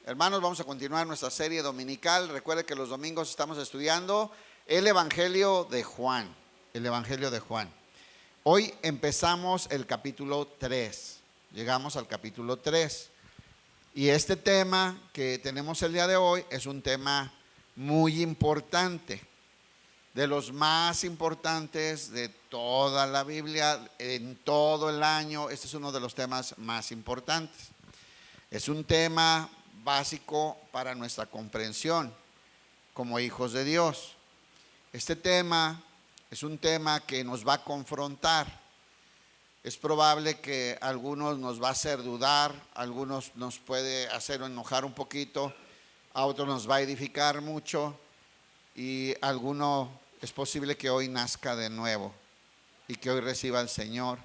Hermanos, vamos a continuar nuestra serie dominical. Recuerde que los domingos estamos estudiando el Evangelio de Juan. El Evangelio de Juan. Hoy empezamos el capítulo 3. Llegamos al capítulo 3. Y este tema que tenemos el día de hoy es un tema muy importante. De los más importantes de toda la Biblia, en todo el año. Este es uno de los temas más importantes. Es un tema básico para nuestra comprensión como hijos de Dios. Este tema es un tema que nos va a confrontar. Es probable que a algunos nos va a hacer dudar, a algunos nos puede hacer enojar un poquito, a otros nos va a edificar mucho y a alguno es posible que hoy nazca de nuevo y que hoy reciba al Señor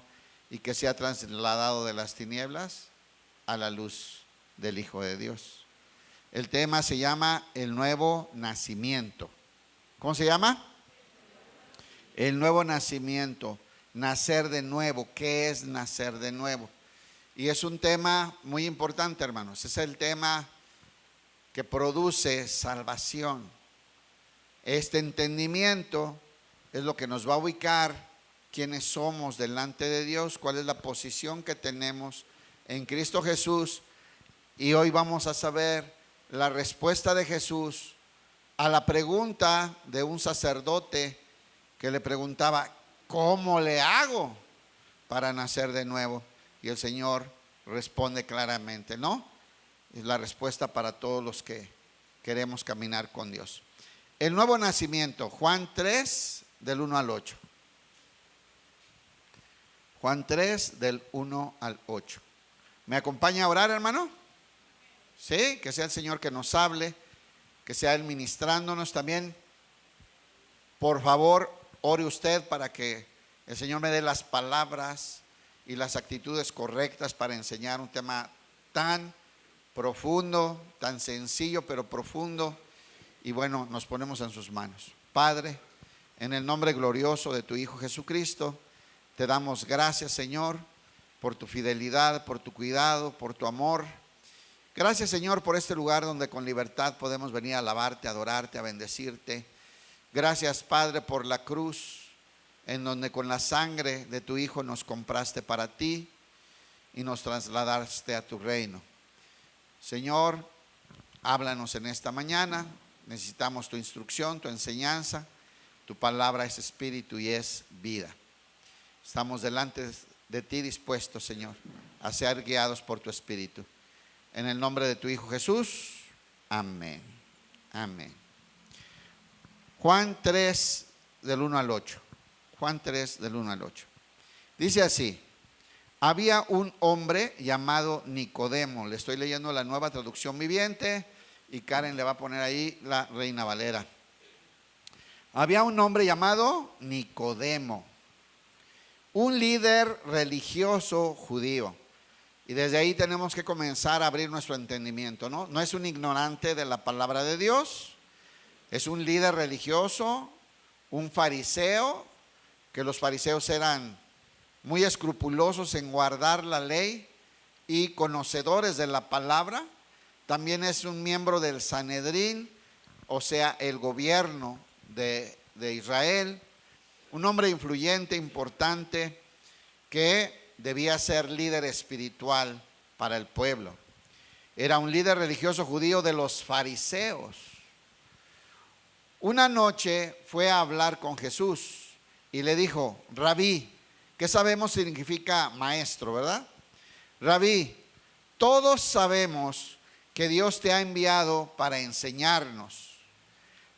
y que sea trasladado de las tinieblas a la luz del Hijo de Dios. El tema se llama el nuevo nacimiento. ¿Cómo se llama? El nuevo nacimiento, nacer de nuevo. ¿Qué es nacer de nuevo? Y es un tema muy importante, hermanos. Es el tema que produce salvación. Este entendimiento es lo que nos va a ubicar quiénes somos delante de Dios, cuál es la posición que tenemos en Cristo Jesús. Y hoy vamos a saber la respuesta de Jesús a la pregunta de un sacerdote que le preguntaba: ¿cómo le hago para nacer de nuevo? Y el Señor responde claramente, ¿no? Es la respuesta para todos los que queremos caminar con Dios. El nuevo nacimiento, Juan 3, del 1 al 8. Juan 3, del 1 al 8. ¿Me acompaña a orar, hermano? Sí, que sea el Señor que nos hable, que sea Él ministrándonos también. Por favor, ore usted para que el Señor me dé las palabras y las actitudes correctas para enseñar un tema tan profundo, tan sencillo pero profundo. Y bueno, nos ponemos en sus manos. Padre, en el nombre glorioso de tu Hijo Jesucristo, te damos gracias, Señor, por tu fidelidad, por tu cuidado, por tu amor. Gracias, Señor, por este lugar donde con libertad podemos venir a alabarte, a adorarte, a bendecirte. Gracias, Padre, por la cruz, en donde con la sangre de tu Hijo nos compraste para ti y nos trasladaste a tu reino. Señor, háblanos en esta mañana. Necesitamos tu instrucción, tu enseñanza. Tu palabra es espíritu y es vida. Estamos delante de ti dispuestos, Señor, a ser guiados por tu espíritu. En el nombre de tu Hijo Jesús, amén. Amén. Juan 3, del 1 al 8. Juan 3, del 1 al 8. Dice así: había un hombre llamado Nicodemo. Le estoy leyendo la Nueva Traducción Viviente y Karen le va a poner ahí la Reina Valera. Había un hombre llamado Nicodemo, un líder religioso judío. Y desde ahí tenemos que comenzar a abrir nuestro entendimiento, ¿no? No es un ignorante de la palabra de Dios, es un líder religioso, un fariseo, que los fariseos eran muy escrupulosos en guardar la ley y conocedores de la palabra. También es un miembro del Sanedrín, o sea, el gobierno de Israel, un hombre influyente, importante, que debía ser líder espiritual para el pueblo. Era un líder religioso judío de los fariseos. Una noche fue a hablar con Jesús y le dijo: Rabí, ¿qué sabemos significa maestro, verdad? Rabí, todos sabemos que Dios te ha enviado para enseñarnos.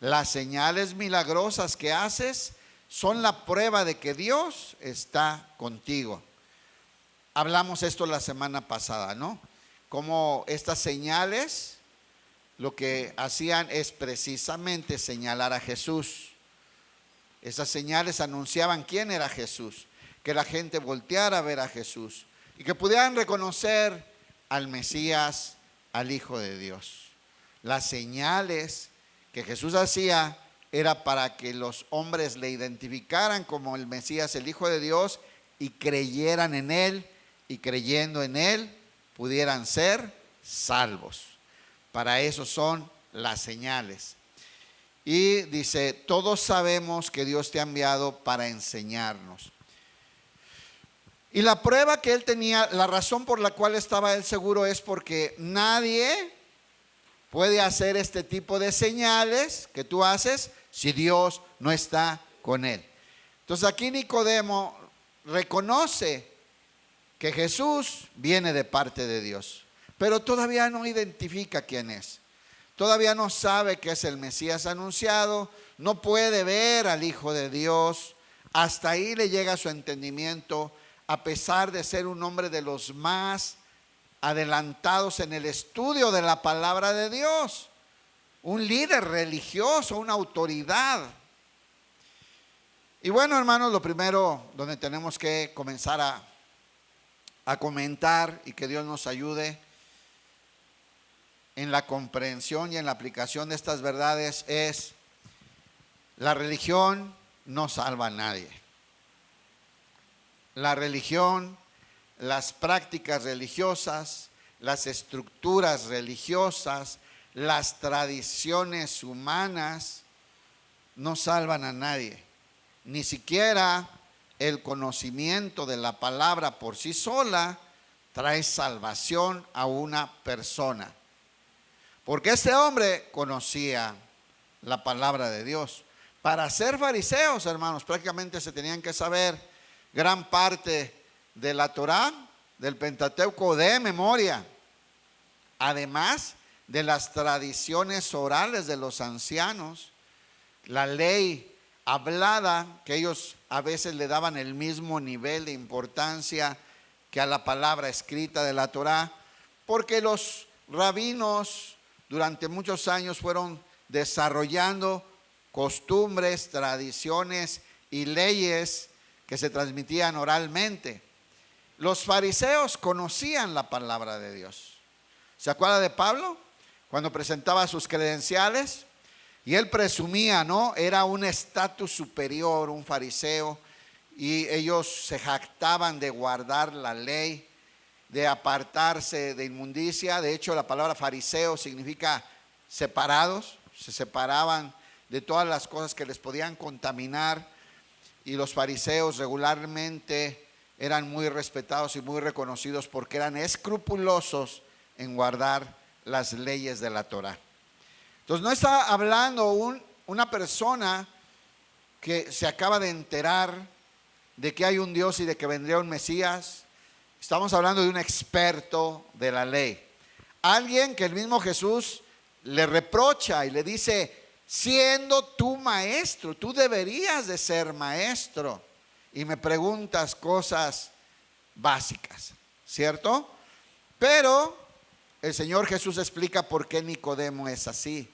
Las señales milagrosas que haces son la prueba de que Dios está contigo. Hablamos esto la semana pasada, ¿no? Como estas señales lo que hacían es precisamente señalar a Jesús. Esas señales anunciaban quién era Jesús, que la gente volteara a ver a Jesús y que pudieran reconocer al Mesías, al Hijo de Dios. Las señales que Jesús hacía era para que los hombres le identificaran como el Mesías, el Hijo de Dios, y creyeran en Él, y creyendo en Él pudieran ser salvos. Para eso son las señales. Y dice, todos sabemos que Dios te ha enviado para enseñarnos. Y la prueba que él tenía, la razón por la cual estaba él seguro es porque nadie puede hacer este tipo de señales que tú haces si Dios no está con él. Entonces aquí Nicodemo reconoce que Jesús viene de parte de Dios, pero todavía no identifica quién es. Todavía no sabe que es el Mesías anunciado, no puede ver al Hijo de Dios. Hasta ahí le llega su entendimiento, a pesar de ser un hombre de los más adelantados en el estudio de la palabra de Dios, un líder religioso, una autoridad. Y bueno, hermanos, lo primero donde tenemos que comenzar a comentar y que Dios nos ayude en la comprensión y en la aplicación de estas verdades es: la religión no salva a nadie. La religión, las prácticas religiosas, las estructuras religiosas, las tradiciones humanas no salvan a nadie. Ni siquiera el conocimiento de la palabra por sí sola trae salvación a una persona. Porque este hombre conocía la palabra de Dios. Para ser fariseos, hermanos, prácticamente se tenían que saber gran parte de la Torá, del Pentateuco de memoria, además de las tradiciones orales de los ancianos, la ley hablada, que ellos a veces le daban el mismo nivel de importancia que a la palabra escrita de la Torá, porque los rabinos durante muchos años fueron desarrollando costumbres, tradiciones y leyes que se transmitían oralmente. Los fariseos conocían la palabra de Dios. ¿Se acuerda de Pablo? Cuando presentaba sus credenciales y él presumía, ¿no? Era un estatus superior, un fariseo, y ellos se jactaban de guardar la ley, de apartarse de inmundicia. De hecho, la palabra fariseo significa separados, se separaban de todas las cosas que les podían contaminar. Y los fariseos regularmente eran muy respetados y muy reconocidos porque eran escrupulosos en guardar las leyes de la Torá. Entonces no está hablando una persona que se acaba de enterar de que hay un Dios y de que vendría un Mesías. Estamos hablando de un experto de la ley. Alguien que el mismo Jesús le reprocha y le dice: siendo tú maestro, tú deberías de ser maestro, y me preguntas cosas básicas, ¿cierto? Pero el Señor Jesús explica por qué Nicodemo es así.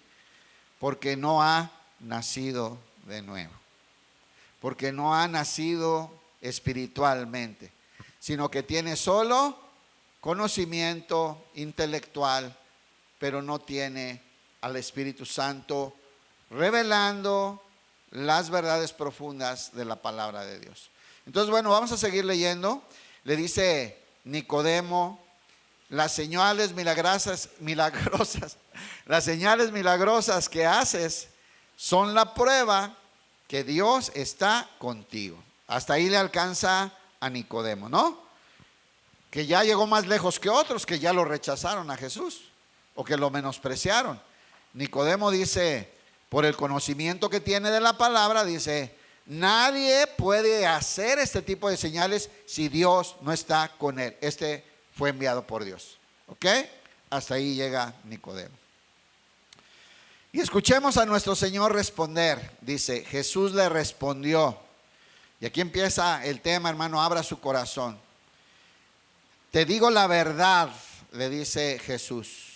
Porque no ha nacido de nuevo, porque no ha nacido espiritualmente, sino que tiene solo conocimiento intelectual, pero no tiene al Espíritu Santo revelando las verdades profundas de la palabra de Dios. Entonces, bueno, vamos a seguir leyendo. Le dice Nicodemo: las señales milagrosas, las señales milagrosas que haces son la prueba que Dios está contigo. Hasta ahí le alcanza a Nicodemo, ¿no? Que ya llegó más lejos que otros que ya lo rechazaron a Jesús o que lo menospreciaron. Nicodemo dice, por el conocimiento que tiene de la palabra, dice: nadie puede hacer este tipo de señales si Dios no está con él. Este fue enviado por Dios. ¿Ok? Hasta ahí llega Nicodemo. Y escuchemos a nuestro Señor responder. Dice: Jesús le respondió. Y aquí empieza el tema, hermano, abra su corazón. Te digo la verdad, le dice Jesús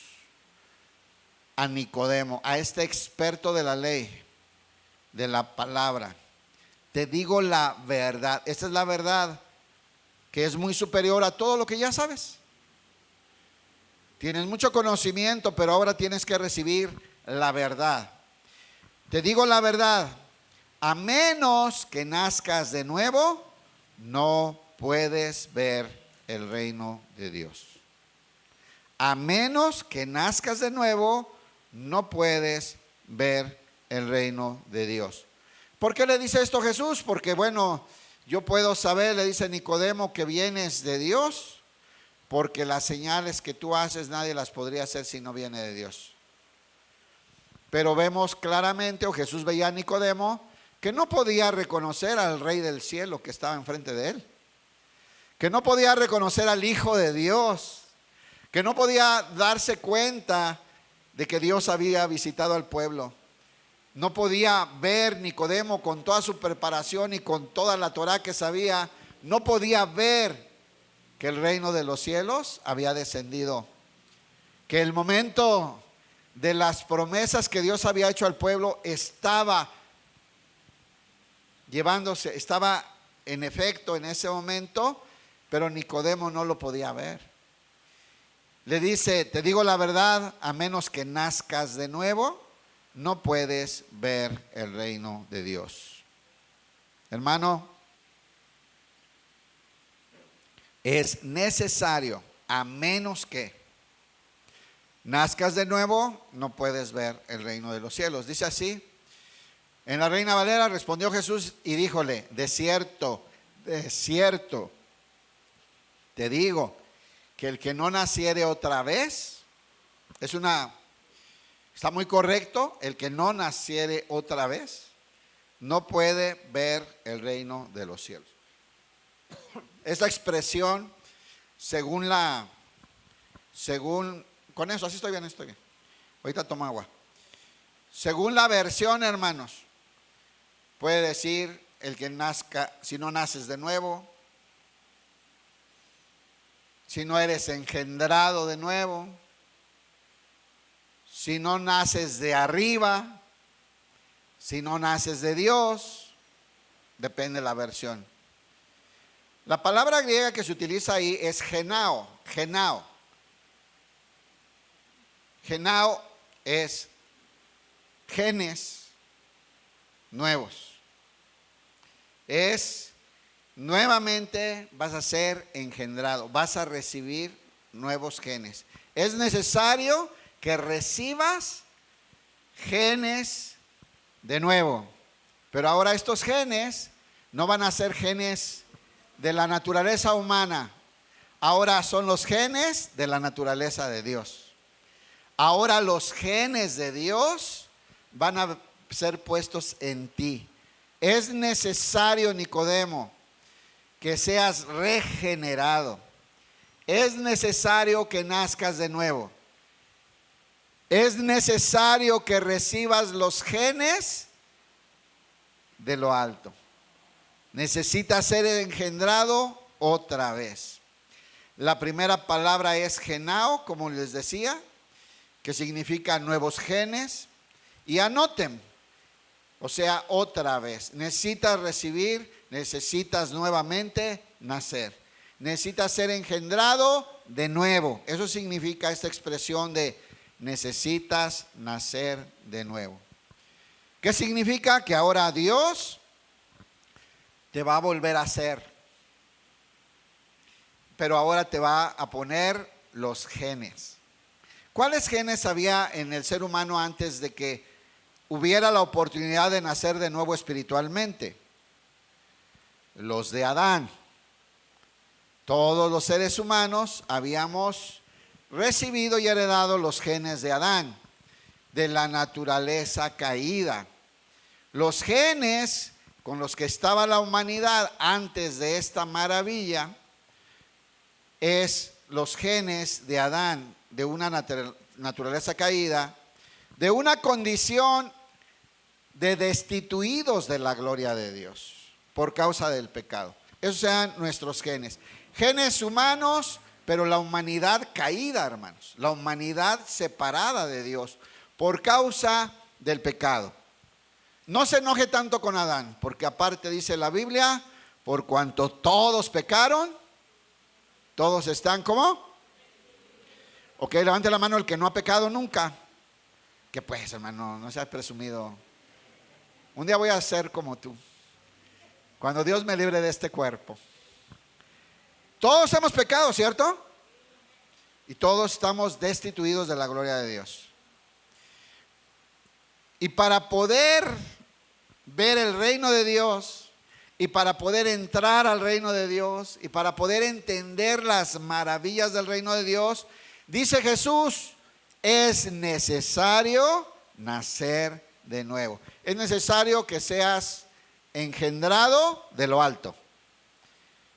a Nicodemo, a este experto de la ley, de la palabra. Te digo la verdad. Esta es la verdad que es muy superior a todo lo que ya sabes. Tienes mucho conocimiento, pero ahora tienes que recibir la verdad. Te digo la verdad, a menos que nazcas de nuevo, no puedes ver el reino de Dios. a menos que nazcas de nuevo, no puedes ver el reino de Dios. ¿Por qué le dice esto Jesús? Porque bueno, yo puedo saber, le dice Nicodemo, que vienes de Dios, porque las señales que tú haces nadie las podría hacer si no viene de Dios. Pero vemos claramente, o Jesús veía a Nicodemo, que no podía reconocer al Rey del cielo que estaba enfrente de él, que no podía reconocer al Hijo de Dios, que no podía darse cuenta de que Dios había visitado al pueblo. No podía ver Nicodemo con toda su preparación y con toda la Torá que sabía, no podía ver que el reino de los cielos había descendido, que el momento de las promesas que Dios había hecho al pueblo estaba llevándose, estaba en efecto en ese momento, pero Nicodemo no lo podía ver. Le dice, te digo la verdad, a menos que nazcas de nuevo, no puedes ver el reino de Dios. Hermano, es necesario, a menos que nazcas de nuevo, no puedes ver el reino de los cielos. Dice así, en la Reina Valera respondió Jesús y díjole, de cierto, te digo, que el que no naciere otra vez, está muy correcto, el que no naciere otra vez, no puede ver el reino de los cielos. Esta expresión, con eso, así estoy bien. Ahorita toma agua. Según la versión, hermanos, puede decir el que nazca, si no naces de nuevo, si no eres engendrado de nuevo, si no naces de arriba, si no naces de Dios, depende de la versión. La palabra griega que se utiliza ahí es genao. Genao es genes nuevos. Es nuevamente vas a ser engendrado, vas a recibir nuevos genes. Es necesario que recibas genes de nuevo, pero ahora estos genes no van a ser genes de la naturaleza humana, ahora son los genes de la naturaleza de Dios. Ahora los genes de Dios van a ser puestos en ti. Es necesario, Nicodemo, que seas regenerado. Es necesario que nazcas de nuevo. Es necesario que recibas los genes de lo alto. Necesitas ser engendrado otra vez. La primera palabra es genao, como les decía, que significa nuevos genes, y anoten, o sea, otra vez. Necesitas recibir, necesitas nuevamente nacer. Necesitas ser engendrado de nuevo. Eso significa esta expresión de necesitas nacer de nuevo. ¿Qué significa? Que ahora Dios te va a volver a hacer, pero ahora te va a poner los genes. ¿Cuáles genes había en el ser humano antes de que hubiera la oportunidad de nacer de nuevo espiritualmente? Los de Adán. Todos los seres humanos habíamos recibido y heredado los genes de Adán, de la naturaleza caída. Los genes con los que estaba la humanidad antes de esta maravilla es los genes de Adán, de una naturaleza caída, de una condición de destituidos de la gloria de Dios por causa del pecado. Esos sean nuestros genes. Genes humanos, pero la humanidad caída, hermanos. La humanidad separada de Dios por causa del pecado. No se enoje tanto con Adán, porque aparte dice la Biblia, por cuanto todos pecaron, todos están ¿cómo? Ok, levante la mano el que no ha pecado nunca. Que pues, hermano, no seas presumido. Un día voy a ser como tú, cuando Dios me libre de este cuerpo. Todos hemos pecado, ¿cierto? y todos estamos destituidos de la gloria de Dios. Y para poder ver el reino de Dios, y para poder entrar al reino de Dios, y para poder entender las maravillas del reino de Dios, dice Jesús, es necesario nacer de nuevo. Es necesario que seas engendrado de lo alto.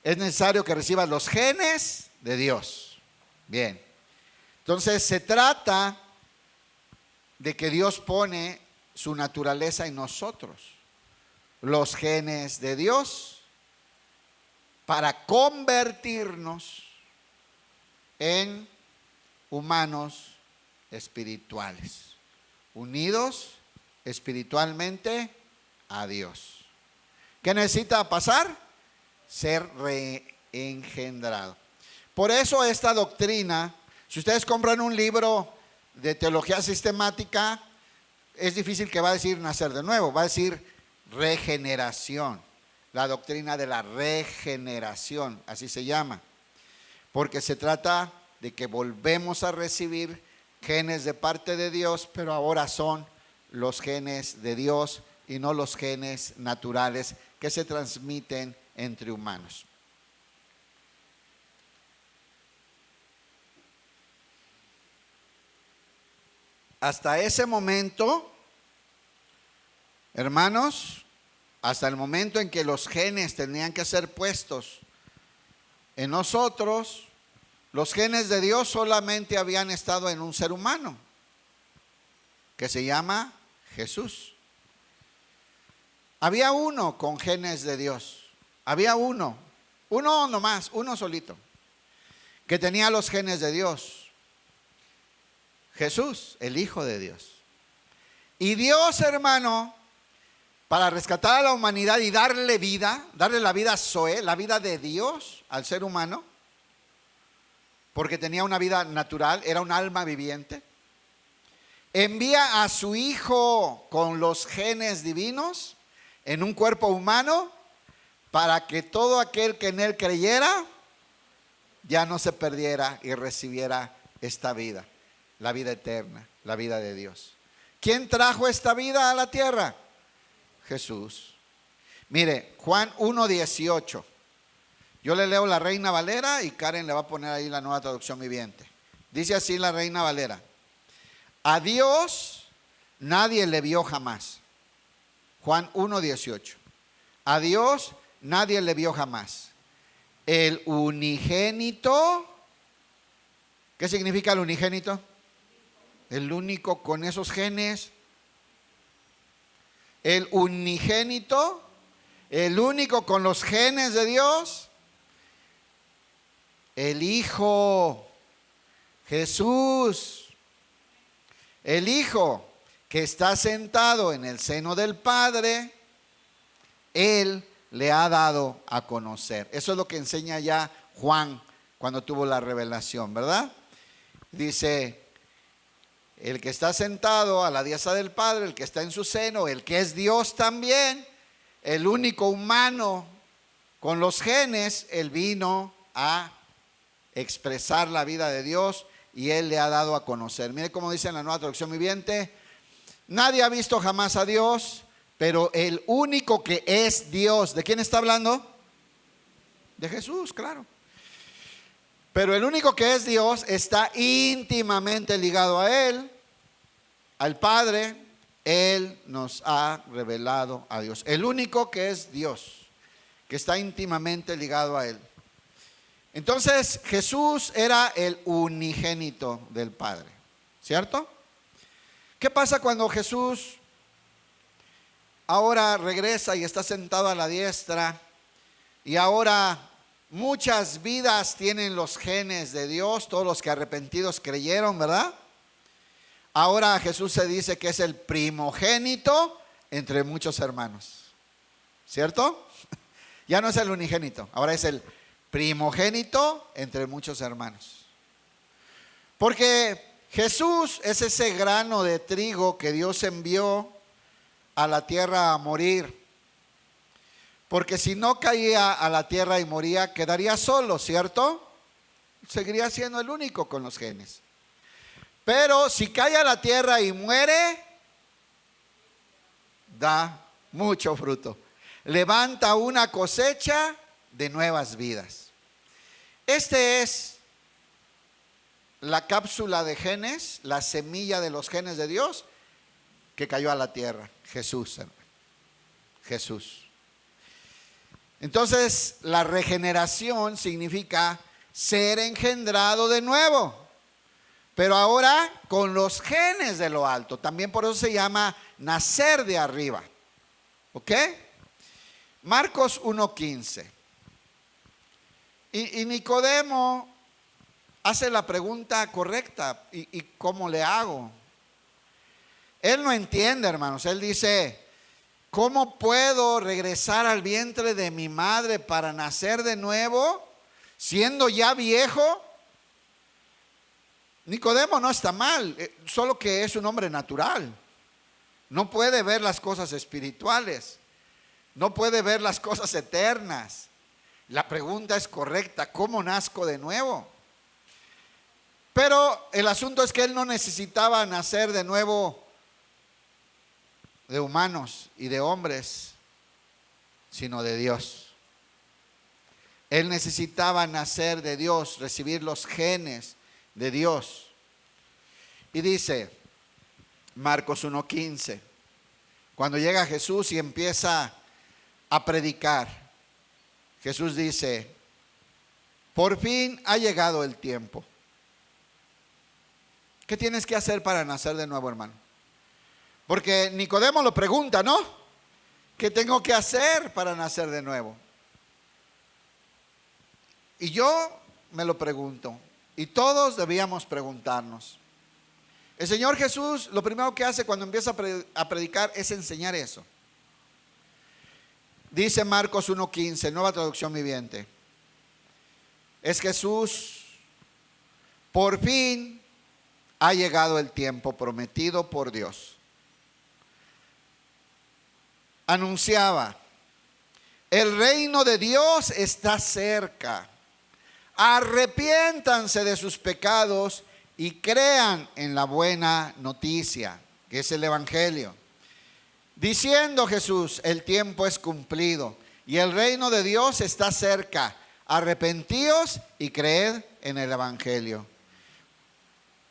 Es necesario que recibas los genes de Dios. Bien. Entonces se trata de que Dios pone su naturaleza en nosotros. Los genes de Dios para convertirnos en humanos espirituales, unidos espiritualmente a Dios. ¿Qué necesita pasar? Ser reengendrado. Por eso esta doctrina, si ustedes compran un libro de teología sistemática, es difícil que va a decir nacer de nuevo, va a decir regeneración. La doctrina de la regeneración, así se llama, porque se trata de que volvemos a recibir genes de parte de Dios, pero ahora son los genes de Dios y no los genes naturales que se transmiten entre humanos. Hasta ese momento, hermanos, hasta el momento en que los genes tenían que ser puestos en nosotros, los genes de Dios solamente habían estado en un ser humano, que se llama Jesús. Había uno con genes de Dios. Había uno nomás, uno solito, que tenía los genes de Dios. Jesús, el Hijo de Dios. Y Dios, hermano, para rescatar a la humanidad y darle vida, darle la vida Zoe, la vida de Dios al ser humano, porque tenía una vida natural, era un alma viviente, envía a su Hijo con los genes divinos en un cuerpo humano para que todo aquel que en él creyera ya no se perdiera y recibiera esta vida, la vida eterna, la vida de Dios. ¿Quién trajo esta vida a la tierra? Jesús. Mire, Juan 1:18. Yo le leo la Reina Valera y Karen le va a poner ahí la Nueva Traducción Viviente. Dice así la Reina Valera: a Dios nadie le vio jamás. Juan 1:18. A Dios nadie le vio jamás. El unigénito. ¿Qué significa el unigénito? El único con esos genes. El unigénito, el único con los genes de Dios, el Hijo, Jesús, el Hijo que está sentado en el seno del Padre, Él le ha dado a conocer. Eso es lo que enseña ya Juan cuando tuvo la revelación, ¿verdad? Dice: el que está sentado a la diestra del Padre, el que está en su seno, el que es Dios también, el único humano con los genes, Él vino a expresar la vida de Dios y Él le ha dado a conocer. Mire cómo dice en la Nueva Traducción Viviente: nadie ha visto jamás a Dios, pero el único que es Dios. ¿De quién está hablando? De Jesús, claro. Pero el único que es Dios está íntimamente ligado a Él, al Padre. Él nos ha revelado a Dios. El único que es Dios, que está íntimamente ligado a Él. Entonces Jesús era el unigénito del Padre, ¿cierto? ¿Qué pasa cuando Jesús ahora regresa y está sentado a la diestra y ahora muchas vidas tienen los genes de Dios, todos los que arrepentidos creyeron, ¿verdad? Ahora Jesús se dice que es el primogénito entre muchos hermanos, ¿cierto? Ya no es el unigénito, ahora es el primogénito entre muchos hermanos. Porque Jesús es ese grano de trigo que Dios envió a la tierra a morir. Porque si no caía a la tierra y moría, quedaría solo, ¿cierto? seguiría siendo el único con los genes. Pero si cae a la tierra y muere, da mucho fruto. Levanta una cosecha de nuevas vidas. Este es la cápsula de genes, la semilla de los genes de Dios que cayó a la tierra. Jesús, hermano. Jesús. Entonces, la regeneración significa ser engendrado de nuevo, pero ahora con los genes de lo alto. También por eso se llama nacer de arriba. ¿Ok? Marcos 1:15. Y Nicodemo hace la pregunta correcta. ¿Y cómo le hago? Él no entiende, hermanos. Él dice: ¿cómo puedo regresar al vientre de mi madre para nacer de nuevo, siendo ya viejo? Nicodemo no está mal, solo que es un hombre natural. No puede ver las cosas espirituales, no puede ver las cosas eternas. La pregunta es correcta: ¿cómo nazco de nuevo? Pero el asunto es que él no necesitaba nacer de nuevo de humanos y de hombres, sino de Dios. Él necesitaba nacer de Dios, recibir los genes de Dios. Y dice Marcos 1:15, cuando llega Jesús y empieza a predicar, Jesús dice: por fin ha llegado el tiempo. ¿Qué tienes que hacer para nacer de nuevo, hermano? Porque Nicodemo lo pregunta, ¿no? ¿Qué tengo que hacer para nacer de nuevo? Y yo me lo pregunto, y todos debíamos preguntarnos. El Señor Jesús lo primero que hace cuando empieza a predicar es enseñar eso. Dice Marcos 1:15, Nueva Traducción Viviente. Es Jesús: por fin ha llegado el tiempo prometido por Dios. Anunciaba: el reino de Dios está cerca. Arrepiéntanse de sus pecados y crean en la buena noticia, que es el Evangelio. Diciendo Jesús: el tiempo es cumplido y el reino de Dios está cerca. Arrepentíos y creed en el Evangelio.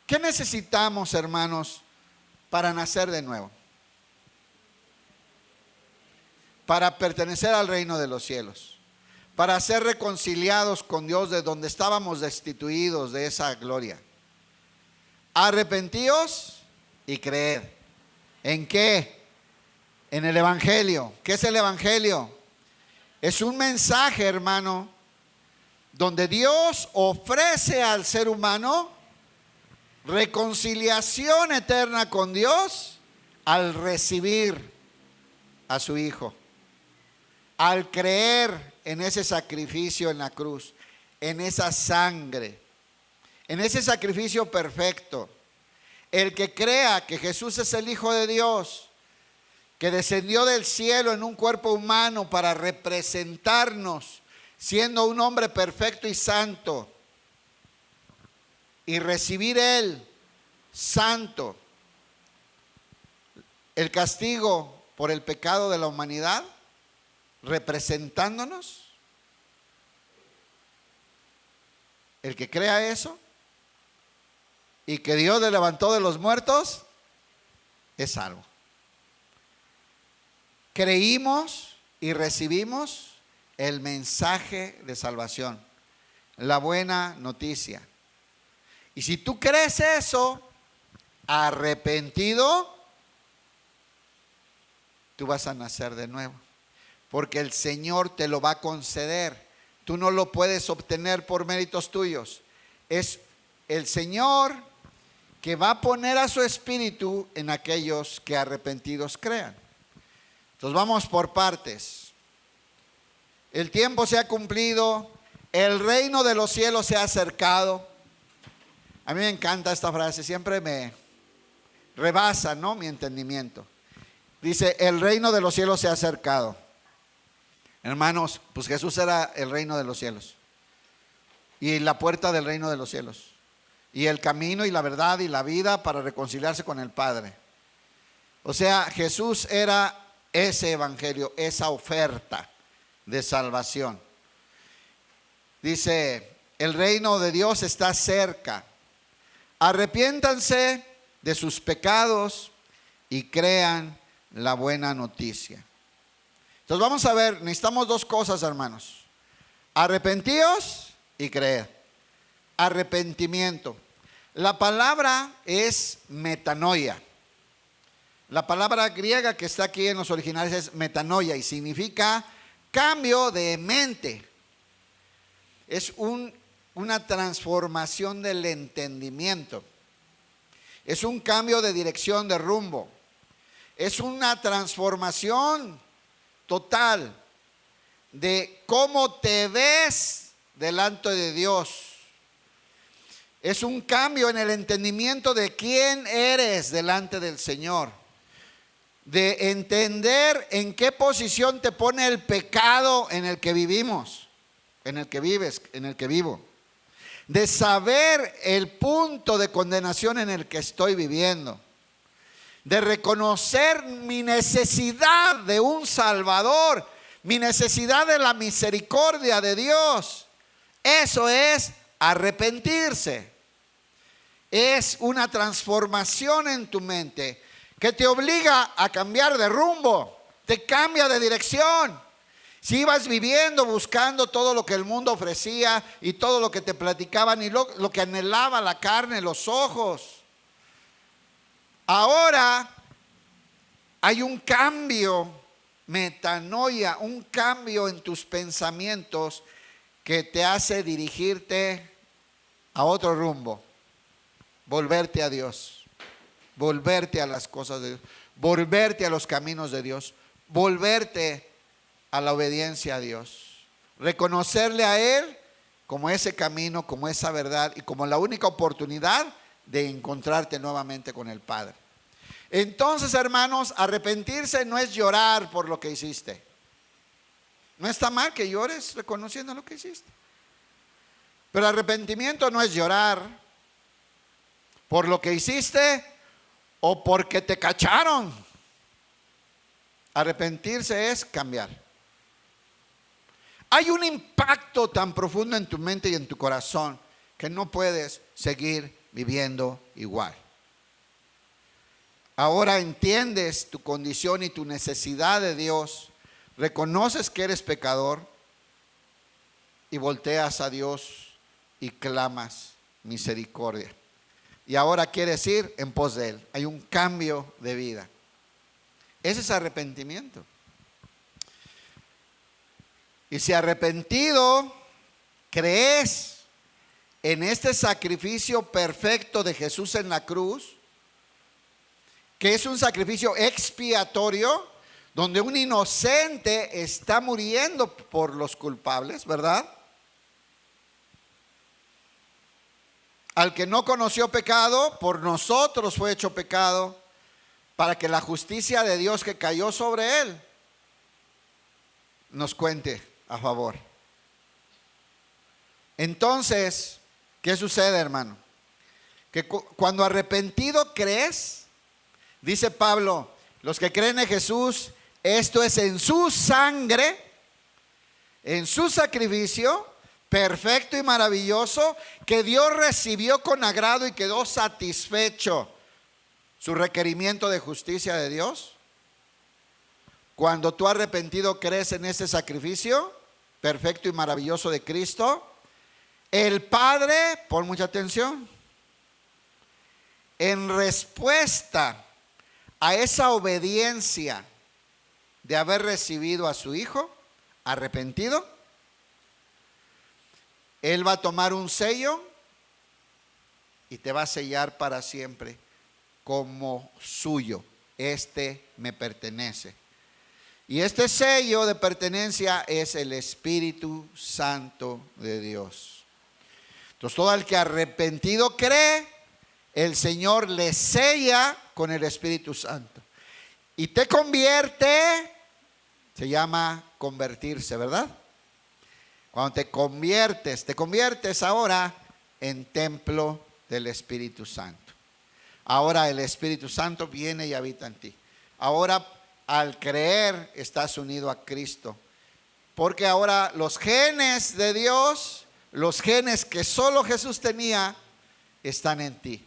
¿Qué necesitamos, hermanos, para nacer de nuevo? Para pertenecer al reino de los cielos, para ser reconciliados con Dios de donde estábamos destituidos de esa gloria. Arrepentíos y creed. ¿En qué? En el Evangelio. ¿Qué es el Evangelio? Es un mensaje, hermano, donde Dios ofrece al ser humano reconciliación eterna con Dios al recibir a su Hijo, al creer en ese sacrificio en la cruz, en esa sangre, en ese sacrificio perfecto. El que crea que Jesús es el Hijo de Dios, que descendió del cielo en un cuerpo humano para representarnos, siendo un hombre perfecto y santo, y recibir Él, santo, el castigo por el pecado de la humanidad, representándonos. El que crea eso y que Dios le levantó de los muertos, es salvo. Creímos y recibimos el mensaje de salvación, la buena noticia. Y si tú crees eso, arrepentido, tú vas a nacer de nuevo. Porque el Señor te lo va a conceder. Tú no lo puedes obtener por méritos tuyos. Es el Señor que va a poner a su espíritu en aquellos que arrepentidos crean. Entonces vamos por partes. El tiempo se ha cumplido, el reino de los cielos se ha acercado. A mí me encanta esta frase, siempre me rebasa, ¿no?, mi entendimiento. Dice: el reino de los cielos se ha acercado. Hermanos, pues Jesús era el reino de los cielos. y la puerta del reino de los cielos, y el camino y la verdad y la vida para reconciliarse con el Padre. O sea, Jesús era ese evangelio, esa oferta de salvación. Dice, el reino de Dios está cerca. Arrepiéntanse de sus pecados y crean la buena noticia. Entonces vamos a ver, necesitamos dos cosas, hermanos. Arrepentíos y creed. Arrepentimiento. La palabra es metanoia. La palabra griega que está aquí en los originales es metanoia y significa cambio de mente. Es una transformación del entendimiento. Es un cambio de dirección, de rumbo. Es una transformación total de cómo te ves delante de Dios. Es un cambio en el entendimiento de quién eres delante del Señor. De entender en qué posición te pone el pecado en el que vivimos, en el que vives, en el que vivo. De saber el punto de condenación en el que estoy viviendo. De reconocer mi necesidad de un Salvador, mi necesidad de la misericordia de Dios. Eso es arrepentirse. Es una transformación en tu mente que te obliga a cambiar de rumbo, te cambia de dirección. Si ibas viviendo buscando todo lo que el mundo ofrecía y todo lo que te platicaban y lo que anhelaba la carne, los ojos, ahora hay un cambio, metanoia, un cambio en tus pensamientos que te hace dirigirte a otro rumbo, volverte a Dios. Volverte a las cosas de Dios, volverte a los caminos de Dios, volverte a la obediencia a Dios, reconocerle a Él como ese camino, como esa verdad y como la única oportunidad de encontrarte nuevamente con el Padre. Entonces, hermanos, arrepentirse no es llorar por lo que hiciste. No está mal que llores reconociendo lo que hiciste, pero arrepentimiento no es llorar por lo que hiciste o porque te cacharon. Arrepentirse es cambiar. Hay un impacto tan profundo en tu mente y en tu corazón que no puedes seguir viviendo igual. Ahora entiendes tu condición y tu necesidad de Dios. Reconoces que eres pecador y volteas a Dios y clamas misericordia. Y ahora quieres ir en pos de Él. Hay un cambio de vida. Ese es arrepentimiento. Y si arrepentido crees en este sacrificio perfecto de Jesús en la cruz, que es un sacrificio expiatorio, donde un inocente está muriendo por los culpables, ¿verdad? Al que no conoció pecado, por nosotros fue hecho pecado, para que la justicia de Dios que cayó sobre Él nos cuente a favor. Entonces, ¿qué sucede, hermano? Que cuando arrepentido crees, dice Pablo, los que creen en Jesús, esto es en su sangre, en su sacrificio perfecto y maravilloso, que Dios recibió con agrado y quedó satisfecho su requerimiento de justicia de Dios. Cuando tú arrepentido crees en ese sacrificio perfecto y maravilloso de Cristo, el Padre, pon mucha atención, en respuesta a esa obediencia de haber recibido a su Hijo arrepentido, Él va a tomar un sello y te va a sellar para siempre como suyo. Este me pertenece. Y este sello de pertenencia es el Espíritu Santo de Dios. Entonces todo el que arrepentido cree, el Señor le sella con el Espíritu Santo. Y te convierte, se llama convertirse, ¿verdad? Cuando te conviertes ahora en templo del Espíritu Santo. Ahora el Espíritu Santo viene y habita en ti. Ahora al creer estás unido a Cristo. Porque ahora los genes de Dios, los genes que solo Jesús tenía, están en ti.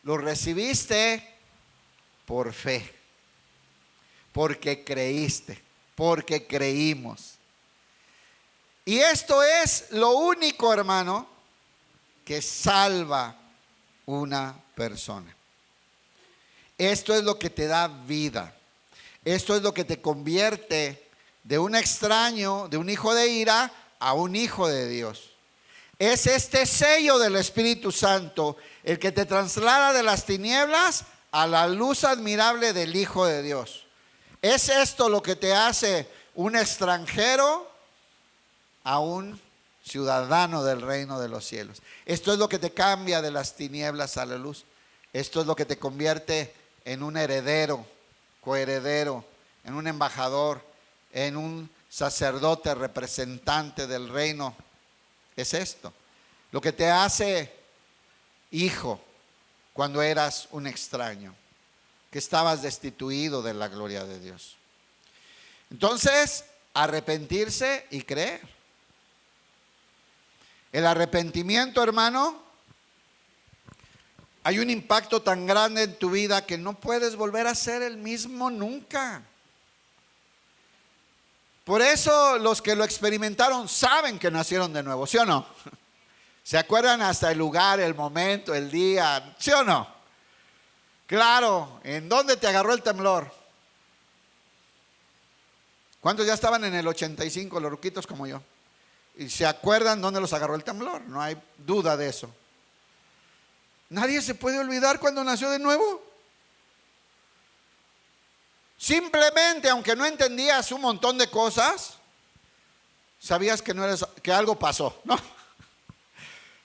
Los recibiste por fe. Porque creíste. Porque creímos. Y esto es lo único, hermano, que salva una persona. Esto es lo que te da vida. Esto es lo que te convierte de un extraño, de un hijo de ira, a un hijo de Dios. Es este sello del Espíritu Santo el que te traslada de las tinieblas a la luz admirable del Hijo de Dios. Es esto lo que te hace un extranjero a un ciudadano del reino de los cielos. Esto es lo que te cambia de las tinieblas a la luz. Esto es lo que te convierte en un heredero, coheredero, en un embajador, en un sacerdote representante del reino. Es esto lo que te hace hijo cuando eras un extraño, que estabas destituido de la gloria de Dios. Entonces, arrepentirse y creer. El arrepentimiento, hermano, hay un impacto tan grande en tu vida que no puedes volver a ser el mismo nunca. Por eso los que lo experimentaron saben que nacieron de nuevo, ¿sí o no? ¿Se acuerdan hasta el lugar, el momento, el día? ¿Sí o no? Claro, ¿en dónde te agarró el temblor? ¿Cuántos ya estaban en el 85, los ruquitos como yo? ¿Y se acuerdan dónde los agarró el temblor? No hay duda de eso. Nadie se puede olvidar cuando nació de nuevo. Simplemente, aunque no entendías un montón de cosas, sabías que no eras, que algo pasó, ¿no?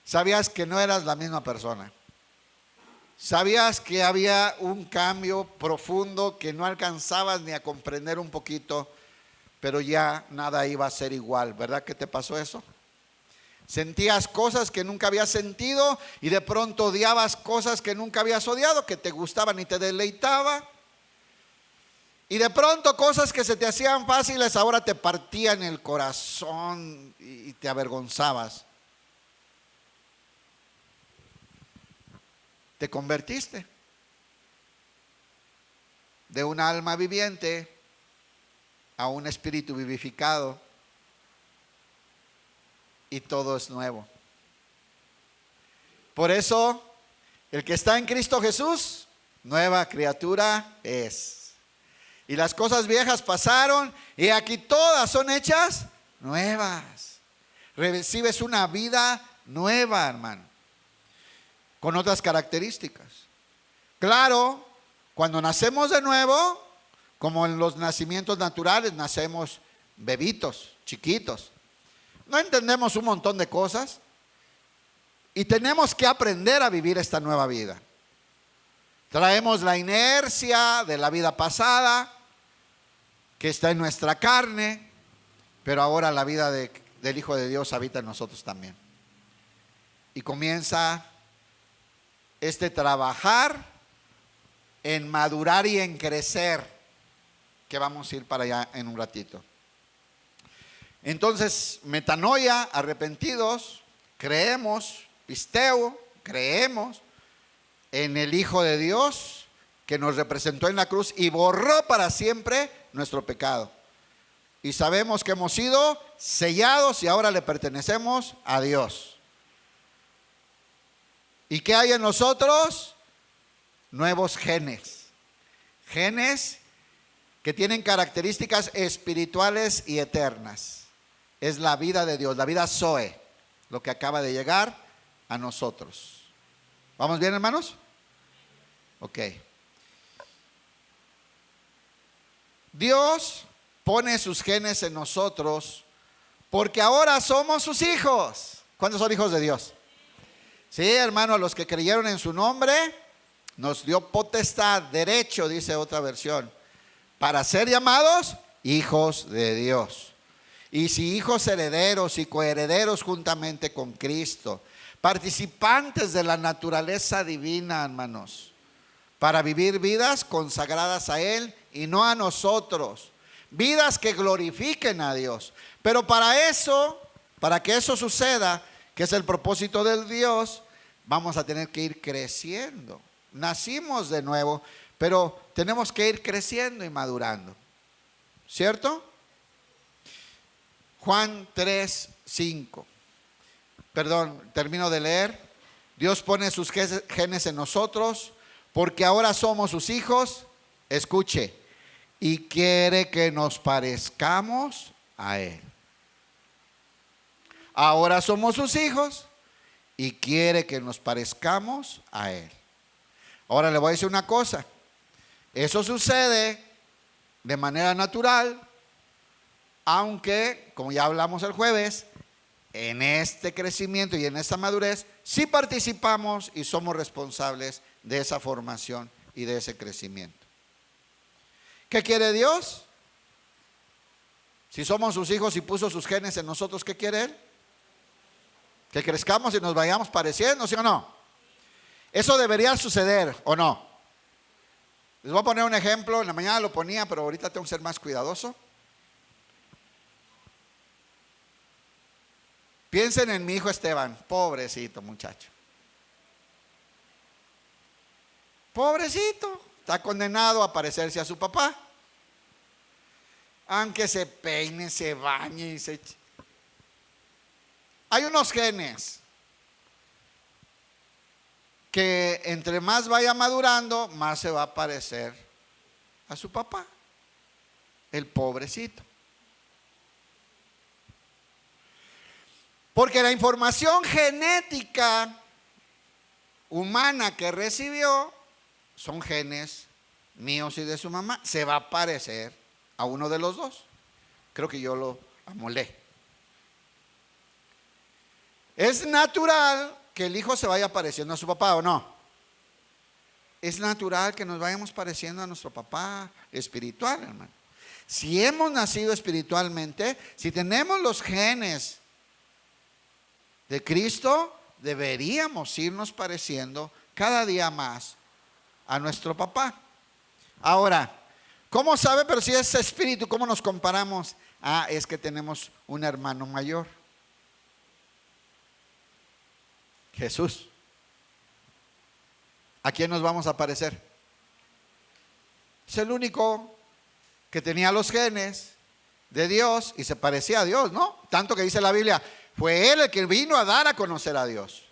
Sabías que no eras la misma persona. Sabías que había un cambio profundo que no alcanzabas ni a comprender un poquito, pero ya nada iba a ser igual. ¿Verdad que te pasó eso? Sentías cosas que nunca habías sentido y de pronto odiabas cosas que nunca habías odiado, que te gustaban y te deleitaba. Y de pronto cosas que se te hacían fáciles ahora te partían el corazón y te avergonzabas. Te convertiste de un alma viviente a un espíritu vivificado y todo es nuevo. Por eso, el que está en Cristo Jesús, nueva criatura es. Y las cosas viejas pasaron y aquí todas son hechas nuevas. Recibes una vida nueva, hermano, con otras características. Claro, cuando nacemos de nuevo, como en los nacimientos naturales, nacemos bebitos, chiquitos. No entendemos un montón de cosas y tenemos que aprender a vivir esta nueva vida. Traemos la inercia de la vida pasada que está en nuestra carne, pero ahora la vida del Hijo de Dios habita en nosotros también. Y comienza este trabajar en madurar y en crecer, que vamos a ir para allá en un ratito. Entonces, metanoia, arrepentidos, creemos, pisteo, creemos en el Hijo de Dios que nos representó en la cruz y borró para siempre nuestro pecado. Y sabemos que hemos sido sellados y ahora le pertenecemos a Dios. ¿Y qué hay en nosotros? Nuevos genes. Genes que tienen características espirituales y eternas. Es la vida de Dios, la vida Zoe, lo que acaba de llegar a nosotros. ¿Vamos bien, hermanos? Ok. Dios pone sus genes en nosotros porque ahora somos sus hijos. ¿Cuántos son hijos de Dios? Sí, hermano, los que creyeron en su nombre, nos dio potestad, derecho, dice otra versión, para ser llamados hijos de Dios. Y si hijos herederos y coherederos juntamente con Cristo, participantes de la naturaleza divina, hermanos, para vivir vidas consagradas a Él y no a nosotros, vidas que glorifiquen a Dios. Pero para eso, para que eso suceda, que es el propósito de Dios, vamos a tener que ir creciendo. Nacimos de nuevo, pero tenemos que ir creciendo y madurando, ¿cierto? Juan 3:5. Perdón, termino de leer. Dios pone sus genes en nosotros porque ahora somos sus hijos. Escuche, y quiere que nos parezcamos a Él. Ahora somos sus hijos y quiere que nos parezcamos a Él. Ahora le voy a decir una cosa. Eso sucede de manera natural, aunque, como ya hablamos el jueves, en este crecimiento y en esta madurez, sí participamos y somos responsables de esa formación y de ese crecimiento. ¿Qué quiere Dios? Si somos sus hijos y puso sus genes en nosotros, ¿qué quiere Él? Que crezcamos y nos vayamos pareciendo, ¿sí o no? Eso debería suceder, ¿o no? Les voy a poner un ejemplo. En la mañana lo ponía, pero ahorita tengo que ser más cuidadoso. Piensen en mi hijo Esteban, pobrecito muchacho. Pobrecito, está condenado a parecerse a su papá. Aunque se peine, se bañe y se... Hay unos genes que entre más vaya madurando, más se va a parecer a su papá, el pobrecito. Porque la información genética humana que recibió son genes míos y de su mamá. Se va a parecer a uno de los dos. Creo que yo lo amolé. Es natural que el hijo se vaya pareciendo a su papá, ¿o no? Es natural que nos vayamos pareciendo a nuestro papá espiritual, hermano. Si hemos nacido espiritualmente, si tenemos los genes de Cristo, deberíamos irnos pareciendo cada día más a nuestro papá. Ahora, ¿cómo sabe? Pero si es espíritu, ¿cómo nos comparamos? Ah, es que tenemos un hermano mayor, Jesús. ¿A quién nos vamos a parecer? Es el único que tenía los genes de Dios y se parecía a Dios, ¿no? Tanto que dice la Biblia, fue Él el que vino a dar a conocer a Dios.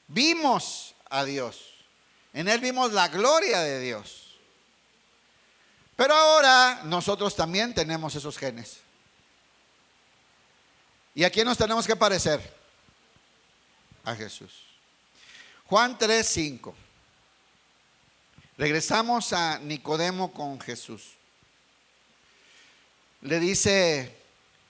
Vimos a Dios. En Él vimos la gloria de Dios. Pero ahora nosotros también tenemos esos genes. ¿Y a quién nos tenemos que parecer? A Jesús. Juan 3:5. Regresamos a Nicodemo con Jesús. Le dice,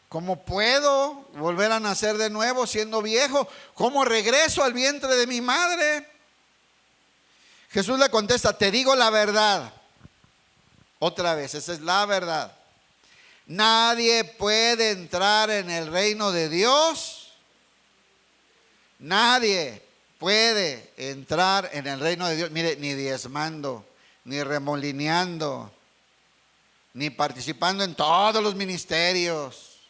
¿cómo puedo volver a nacer de nuevo siendo viejo? ¿Cómo regreso al vientre de mi madre? Jesús le contesta, te digo la verdad. Otra vez, esa es la verdad. Nadie puede entrar en el reino de Dios. Nadie puede entrar en el reino de Dios. Mire, ni diezmando, ni remolineando, ni participando en todos los ministerios,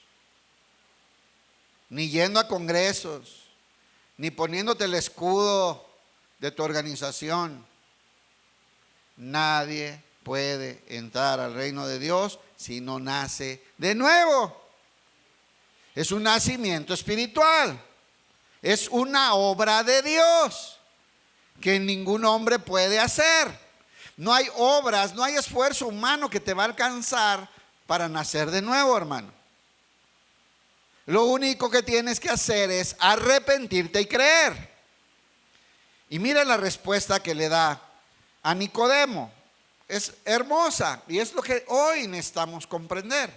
ni yendo a congresos, ni poniéndote el escudo de tu organización. Nadie puede entrar al reino de Dios si no nace de nuevo. Es un nacimiento espiritual. Es una obra de Dios que ningún hombre puede hacer. No hay obras, no hay esfuerzo humano que te va a alcanzar para nacer de nuevo, hermano. Lo único que tienes que hacer es arrepentirte y creer. Y mira la respuesta que le da a Nicodemo. Es hermosa y es lo que hoy necesitamos comprender.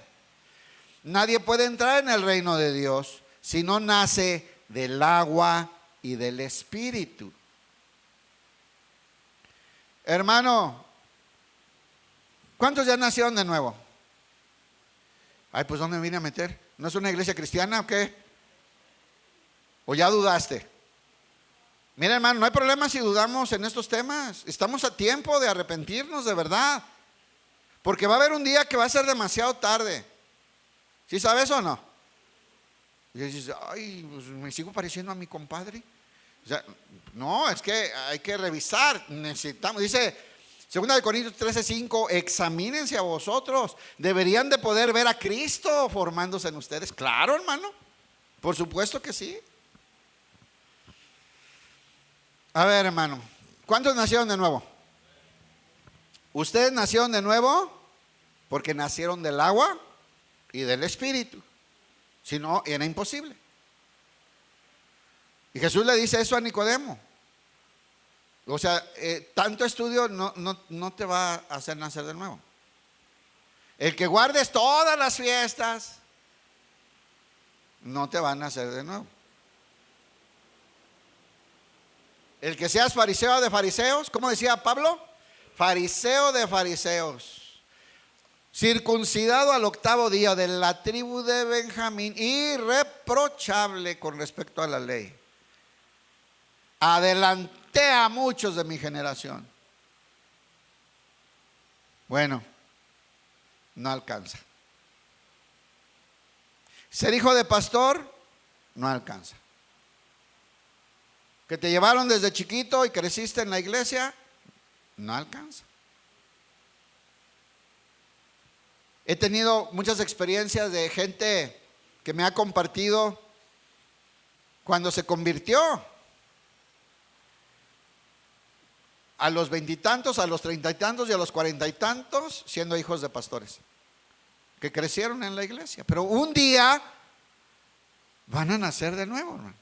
Nadie puede entrar en el reino de Dios si no nace del agua y del espíritu. Hermano, ¿cuántos ya nacieron de nuevo? Ay, pues ¿dónde me vine a meter? ¿No es una iglesia cristiana o qué? ¿O ya dudaste? Mira, hermano, no hay problema si dudamos en estos temas. Estamos a tiempo de arrepentirnos de verdad. Porque va a haber un día que va a ser demasiado tarde. ¿Sí sabes o no? Y dices, ay, pues me sigo pareciendo a mi compadre. O sea, no, es que hay que revisar. Necesitamos, dice 2 Corintios 13:5, examínense a vosotros. Deberían de poder ver a Cristo formándose en ustedes. Claro, hermano. Por supuesto que sí. A ver, hermano, ¿cuántos nacieron de nuevo? Ustedes nacieron de nuevo porque nacieron del agua y del Espíritu. Si no, era imposible. Y Jesús le dice eso a Nicodemo. O sea, tanto estudio no te va a hacer nacer de nuevo. El que guardes todas las fiestas no te van a nacer de nuevo. El que seas fariseo de fariseos, ¿cómo decía Pablo? Fariseo de fariseos, circuncidado al 8º día, de la tribu de Benjamín, irreprochable con respecto a la ley. Adelanté a muchos de mi generación. Bueno, no alcanza. Ser hijo de pastor no alcanza. Que te llevaron desde chiquito y creciste en la iglesia, no alcanza. He tenido muchas experiencias de gente que me ha compartido cuando se convirtió. A los 20 y tantos, a los 30 y tantos y a los 40 y tantos, siendo hijos de pastores que crecieron en la iglesia. Pero un día van a nacer de nuevo, hermano.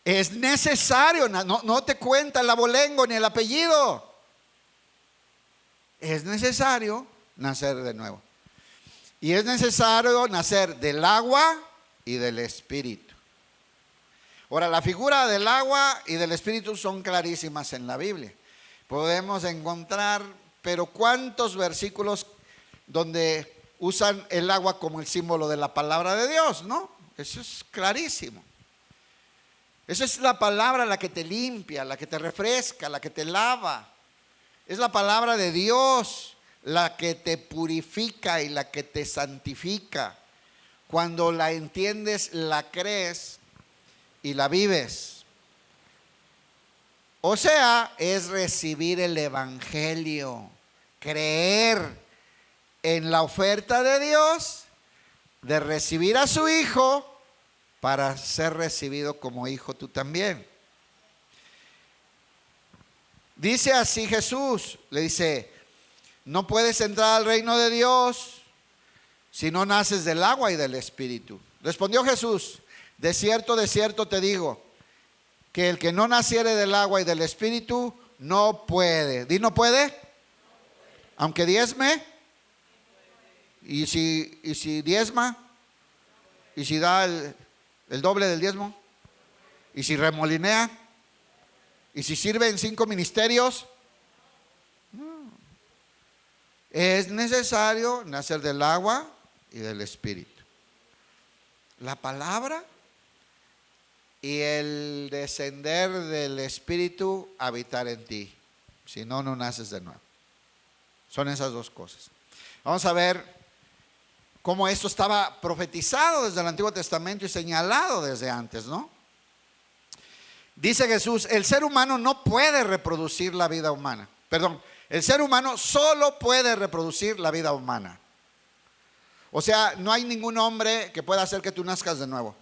Es necesario, no te cuenta el abolengo ni el apellido. Es necesario nacer de nuevo. Y es necesario nacer del agua y del Espíritu. Ahora, la figura del agua y del Espíritu son clarísimas en la Biblia. Podemos encontrar, pero ¿cuántos versículos donde usan el agua como el símbolo de la palabra de Dios? ¿No? Eso es clarísimo. Esa es la palabra la que te limpia, la que te refresca, la que te lava. Es la palabra de Dios la que te purifica y la que te santifica. Cuando la entiendes, la crees y la vives. O sea, es recibir el evangelio, creer en la oferta de Dios de recibir a su hijo para ser recibido como hijo tú también. Dice así Jesús, le dice, no puedes entrar al reino de Dios si no naces del agua y del Espíritu. Respondió Jesús, de cierto te digo, que el que no naciere del agua y del Espíritu no puede. ¿Di no puede? Aunque diezme. ¿Y si diezma? ¿Y si da el doble del diezmo? ¿Y si remolinea? ¿Y si sirve en 5 ministerios? No. Es necesario nacer del agua y del Espíritu. La palabra y el descender del Espíritu habitar en ti. Si no, no naces de nuevo. Son esas dos cosas. Vamos a ver cómo esto estaba profetizado desde el Antiguo Testamento y señalado desde antes, ¿no? Dice Jesús, el ser humano no puede reproducir la vida humana. Perdón, el ser humano solo puede reproducir la vida humana. O sea, no hay ningún hombre que pueda hacer que tú nazcas de nuevo.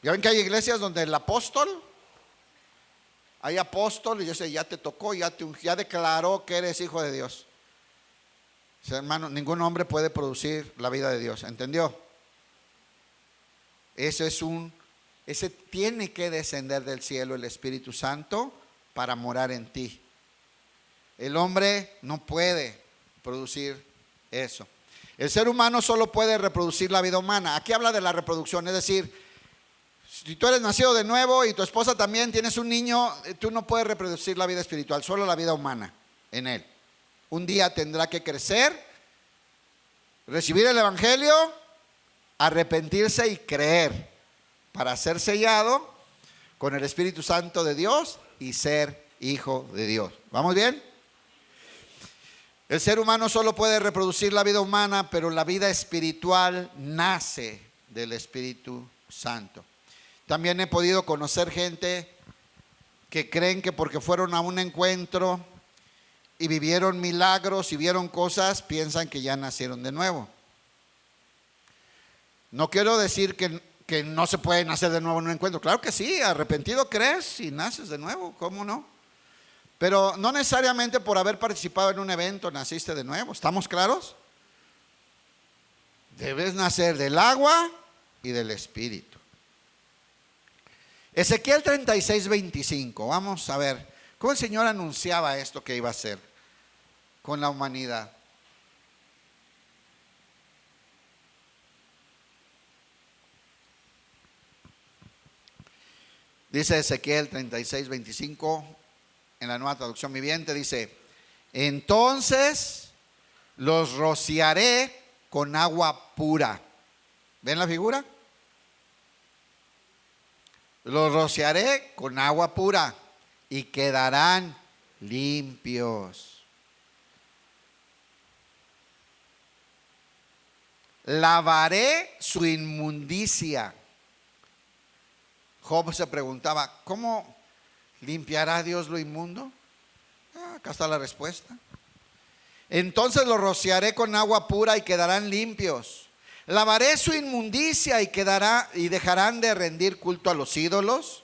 Ya ven que hay iglesias donde el apóstol, hay apóstol y dice, ya te tocó, ya declaró que eres hijo de Dios. O sea, hermano, ningún hombre puede producir la vida de Dios, ¿entendió? Ese tiene que descender del cielo el Espíritu Santo para morar en ti. El hombre no puede producir eso. El ser humano solo puede reproducir la vida humana. Aquí habla de la reproducción, es decir, si tú eres nacido de nuevo y tu esposa también tienes un niño, tú no puedes reproducir la vida espiritual, solo la vida humana en él. Un día tendrá que crecer Recibir el Evangelio, arrepentirse y creer para ser sellado con el Espíritu Santo de Dios y ser hijo de Dios. ¿Vamos bien? El ser humano solo puede reproducir la vida humana, pero la vida espiritual nace del Espíritu Santo. También he podido conocer gente que creen que porque fueron a un encuentro y vivieron milagros y vieron cosas, piensan que ya nacieron de nuevo. No quiero decir que no se puede nacer de nuevo en un encuentro. Claro que sí, arrepentido crees y naces de nuevo, ¿cómo no? Pero no necesariamente por haber participado en un evento naciste de nuevo. ¿Estamos claros? Debes nacer del agua y del Espíritu. Ezequiel 36:25. Vamos a ver cómo el Señor anunciaba esto que iba a hacer con la humanidad. Dice Ezequiel 36:25 en la Nueva Traducción Viviente, dice: entonces los rociaré con agua pura. ¿Ven la figura? Los rociaré con agua pura y quedarán limpios. Lavaré su inmundicia. Job se preguntaba, ¿cómo limpiará Dios lo inmundo? Acá está la respuesta. Entonces los rociaré con agua pura y quedarán limpios. Lavaré su inmundicia y dejarán de rendir culto a los ídolos.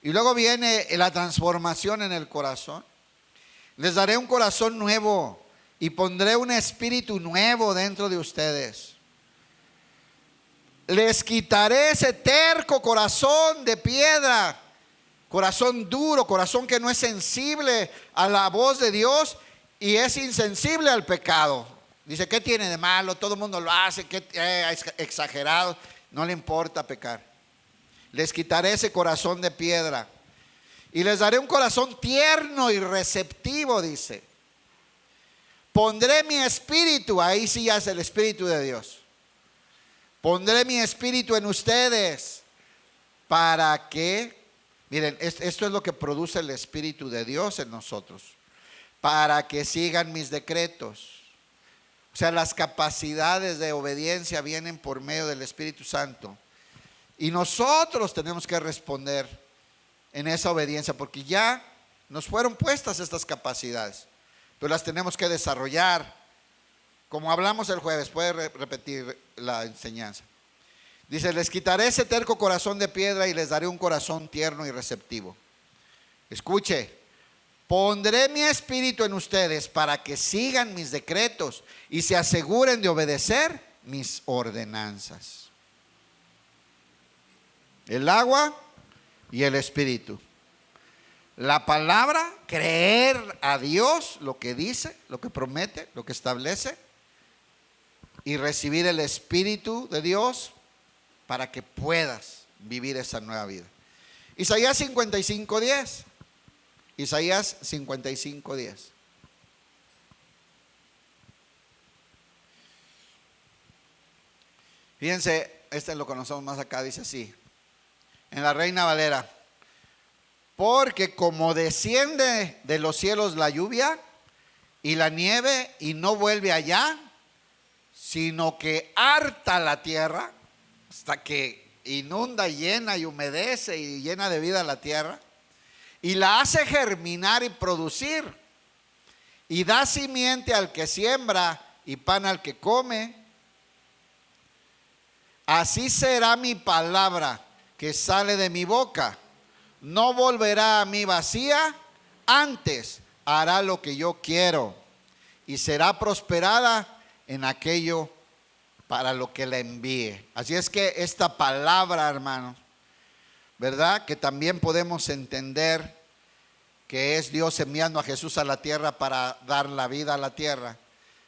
Y luego viene la transformación en el corazón. Les daré un corazón nuevo y pondré un espíritu nuevo dentro de ustedes. Les quitaré ese terco corazón de piedra, corazón duro, corazón que no es sensible a la voz de Dios y es insensible al pecado. Dice, ¿qué tiene de malo? Todo el mundo lo hace, es exagerado. No le importa pecar. Les quitaré ese corazón de piedra y les daré un corazón tierno y receptivo, dice. Pondré mi espíritu, ahí sí ya es el Espíritu de Dios. Pondré mi espíritu en ustedes para que, miren, esto es lo que produce el Espíritu de Dios en nosotros, para que sigan mis decretos. O sea, las capacidades de obediencia vienen por medio del Espíritu Santo. Y nosotros tenemos que responder en esa obediencia, porque ya nos fueron puestas estas capacidades, pero las tenemos que desarrollar. Como hablamos el jueves, puede repetir la enseñanza. Dice, les quitaré ese terco corazón de piedra y les daré un corazón tierno y receptivo. Escuche, pondré mi espíritu en ustedes para que sigan mis decretos y se aseguren de obedecer mis ordenanzas. El agua y el espíritu. La palabra, creer a Dios, lo que dice, lo que promete, lo que establece. Y recibir el Espíritu de Dios para que puedas vivir esa nueva vida. Isaías 55:10. Isaías 55:10. Fíjense, este lo conocemos más acá, dice así, en la Reina Valera: porque como desciende de los cielos la lluvia y la nieve y no vuelve allá, sino que harta la tierra hasta que inunda, llena y humedece y llena de vida la tierra, y la hace germinar y producir, y da simiente al que siembra y pan al que come. Así será mi palabra que sale de mi boca. No volverá a mí vacía, antes hará lo que yo quiero y será prosperada en aquello para lo que la envíe. Así es que esta palabra, hermanos, ¿verdad? Que también podemos entender que es Dios enviando a Jesús a la tierra para dar la vida a la tierra.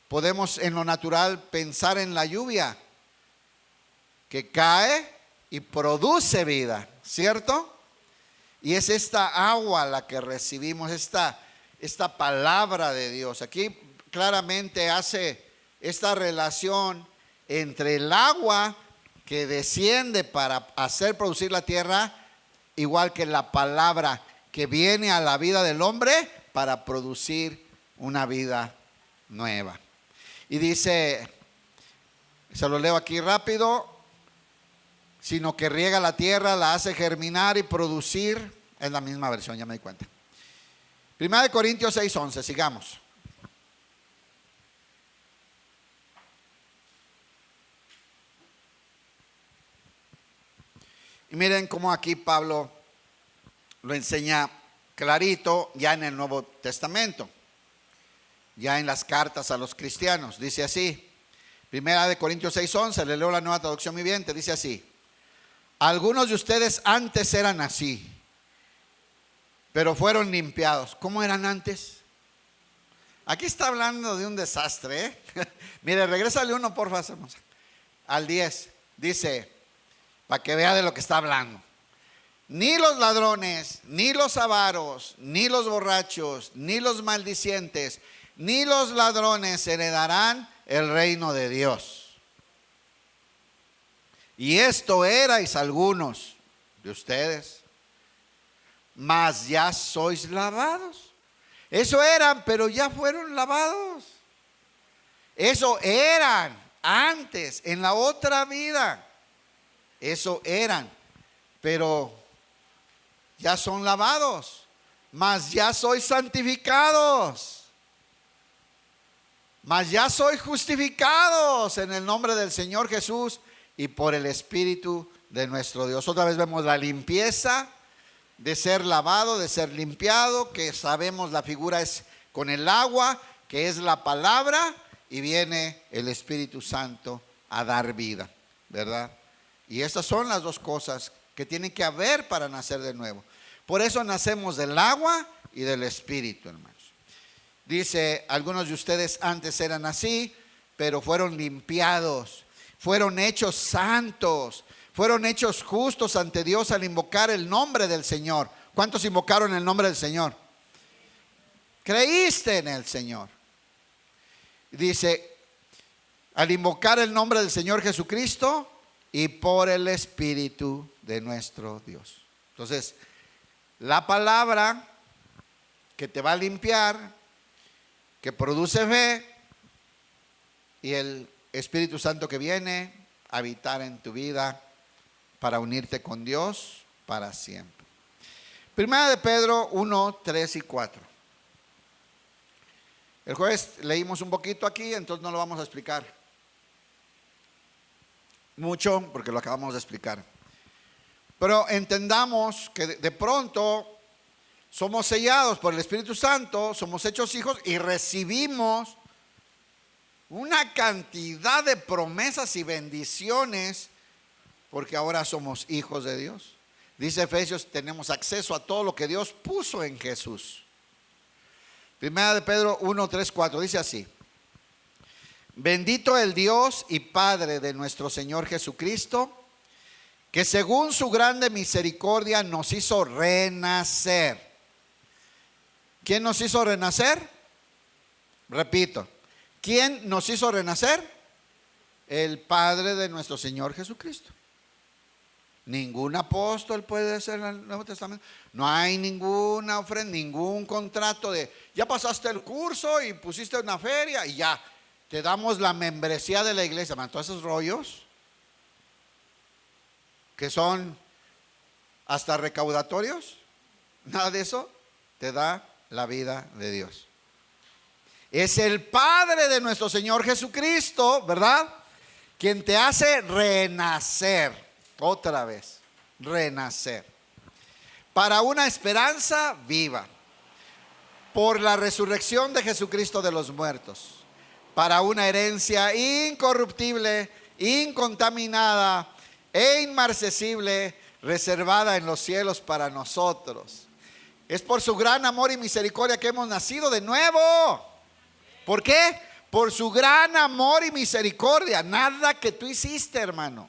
Podemos en lo natural pensar en la lluvia que cae y produce vida, ¿cierto? Y es esta agua la que recibimos, esta palabra de Dios. Aquí claramente hace esta relación entre el agua que desciende para hacer producir la tierra, igual que la palabra que viene a la vida del hombre para producir una vida nueva. Y dice, se lo leo aquí rápido, sino que riega la tierra, la hace germinar y producir. Es la misma versión, ya me di cuenta. 1 Corintios 6:11, sigamos. Y miren cómo aquí Pablo lo enseña clarito ya en el Nuevo Testamento, ya en las cartas a los cristianos. Dice así, 1 Corintios 6:11, le leo la Nueva Traducción Viviente, dice así: algunos de ustedes antes eran así, pero fueron limpiados. ¿Cómo eran antes? Aquí está hablando de un desastre, ¿eh? Mire, regrésale uno, por favor, al 10. Dice, para que vea de lo que está hablando: ni los ladrones, ni los avaros, ni los borrachos, ni los maldicientes, ni los ladrones heredarán el reino de Dios. Y esto erais algunos de ustedes, mas ya sois lavados. Eso eran, pero ya fueron lavados. Eso eran antes, en la otra vida. Eso eran, pero ya son lavados, mas ya sois santificados, mas ya sois justificados en el nombre del Señor Jesús y por el Espíritu de nuestro Dios. Otra vez vemos la limpieza de ser lavado, de ser limpiado, que sabemos la figura es con el agua, que es la palabra, y viene el Espíritu Santo a dar vida, ¿verdad? Y estas son las dos cosas que tienen que haber para nacer de nuevo. Por eso nacemos del agua y del Espíritu, hermanos. Dice, algunos de ustedes antes eran así, pero fueron limpiados, fueron hechos santos, fueron hechos justos ante Dios al invocar el nombre del Señor. ¿Cuántos invocaron el nombre del Señor? Creíste en el Señor. Dice, al invocar el nombre del Señor Jesucristo y por el Espíritu de nuestro Dios. Entonces, la palabra que te va a limpiar, que produce fe, y el Espíritu Santo que viene a habitar en tu vida para unirte con Dios para siempre. Primera de Pedro 1, 3 y 4. El jueves leímos un poquito aquí, entonces no lo vamos a explicar mucho porque lo acabamos de explicar. Pero entendamos que de pronto somos sellados por el Espíritu Santo, somos hechos hijos y recibimos una cantidad de promesas y bendiciones porque ahora somos hijos de Dios. Dice Efesios, tenemos acceso a todo lo que Dios puso en Jesús. Primera de Pedro 1, 3, 4 dice así: bendito el Dios y Padre de nuestro Señor Jesucristo, que según su grande misericordia nos hizo renacer. ¿Quién nos hizo renacer? Repito, ¿quién nos hizo renacer? El Padre de nuestro Señor Jesucristo. Ningún apóstol puede ser en el Nuevo Testamento. No hay ninguna ofrenda, ningún contrato de ya pasaste el curso y pusiste una feria y ya te damos la membresía de la iglesia. Man, todos esos rollos que son hasta recaudatorios, nada de eso te da la vida de Dios. Es el Padre de nuestro Señor Jesucristo, ¿verdad? Quien te hace renacer. Otra vez, renacer para una esperanza viva, por la resurrección de Jesucristo de los muertos, para una herencia incorruptible, incontaminada e inmarcesible, reservada en los cielos para nosotros. Es por su gran amor y misericordia que hemos nacido de nuevo. ¿Por qué? Por su gran amor y misericordia. Nada que tú hiciste, hermano.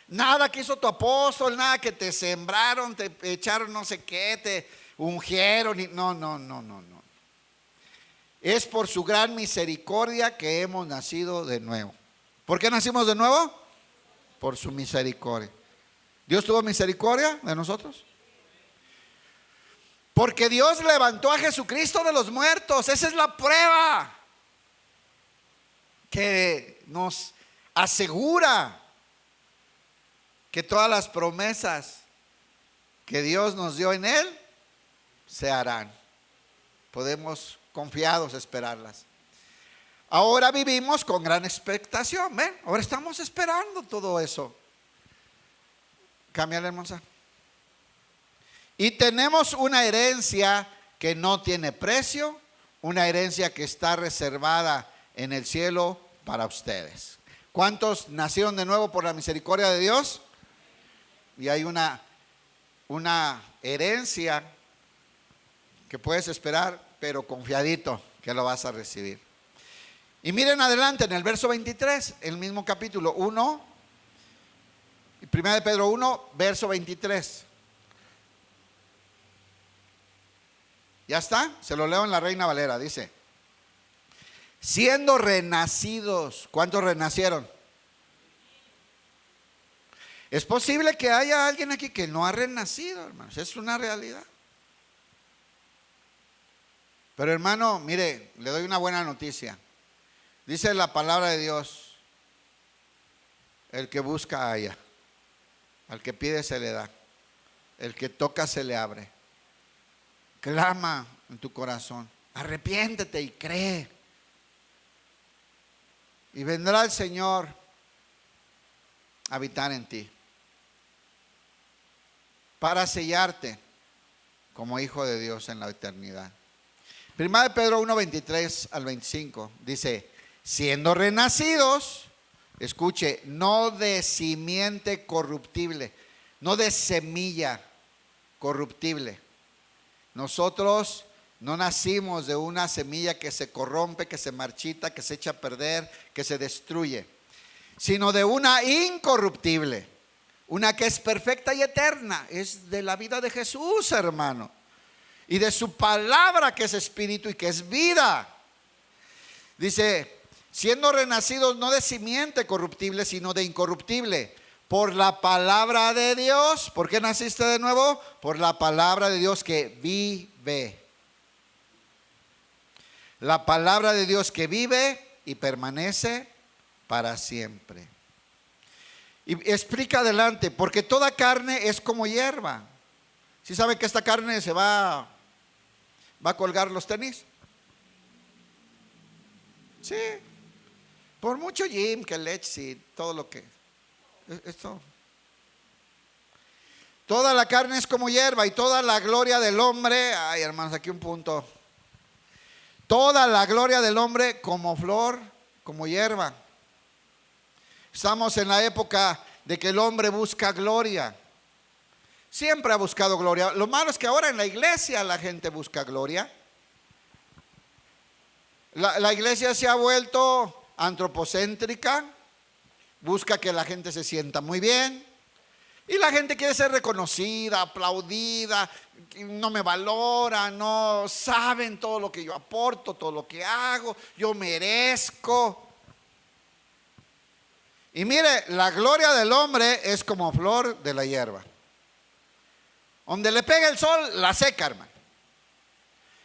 Nada que hizo tu apóstol, nada que te sembraron, te echaron no sé qué, te ungieron. No. Es por su gran misericordia que hemos nacido de nuevo. ¿Por qué nacimos de nuevo? Por su misericordia. ¿Dios tuvo misericordia de nosotros? Porque Dios levantó a Jesucristo de los muertos. Esa es la prueba que nos asegura que todas las promesas que Dios nos dio en Él se harán. Podemos confiados esperarlas. Ahora vivimos con gran expectación. ¿Ven? Ahora estamos esperando todo eso. Cámbiale, hermosa. Y tenemos una herencia que no tiene precio, una herencia que está reservada en el cielo para ustedes. ¿Cuántos nacieron de nuevo por la misericordia de Dios? Y hay una herencia que puedes esperar, pero confiadito que lo vas a recibir. Y miren adelante en el verso 23, el mismo capítulo 1, 1 de Pedro 1, verso 23. ¿Ya está? Se lo leo en la Reina Valera, dice: siendo renacidos. ¿Cuántos renacieron? Es posible que haya alguien aquí que no ha renacido, hermanos. Es una realidad. Pero hermano, mire, le doy una buena noticia. Dice la palabra de Dios: el que busca halla, al que pide se le da, el que toca se le abre. Clama en tu corazón, arrepiéntete y cree, y vendrá el Señor a habitar en ti para sellarte como hijo de Dios en la eternidad. 1 de Pedro 1, 23 al 25 dice: siendo renacidos, escuche, no de simiente corruptible, no de semilla corruptible. Nosotros no nacimos de una semilla que se corrompe, que se marchita, que se echa a perder, que se destruye, sino de una incorruptible, una que es perfecta y eterna. Es de la vida de Jesús, hermano, y de su palabra, que es espíritu y que es vida. Dice: siendo renacidos no de simiente corruptible, sino de incorruptible, por la palabra de Dios. ¿Por qué naciste de nuevo? Por la palabra de Dios que vive. La palabra de Dios que vive y permanece para siempre. Y explica adelante: porque toda carne es como hierba. ¿Sí sabe que esta carne se va a colgar los tenis? Sí. Por mucho gym, que leche y todo lo que esto. Toda la carne es como hierba, y toda la gloria del hombre, ay hermanos, aquí un punto. Toda la gloria del hombre como flor, como hierba. Estamos en la época de que el hombre busca gloria. Siempre ha buscado gloria. Lo malo es que ahora en la iglesia la gente busca gloria. La iglesia se ha vuelto antropocéntrica. Busca que la gente se sienta muy bien. Y la gente quiere ser reconocida, aplaudida. No me valoran, no saben todo lo que yo aporto, todo lo que hago. Yo merezco. Y mire, la gloria del hombre es como flor de la hierba. Donde le pega el sol, la seca, hermano.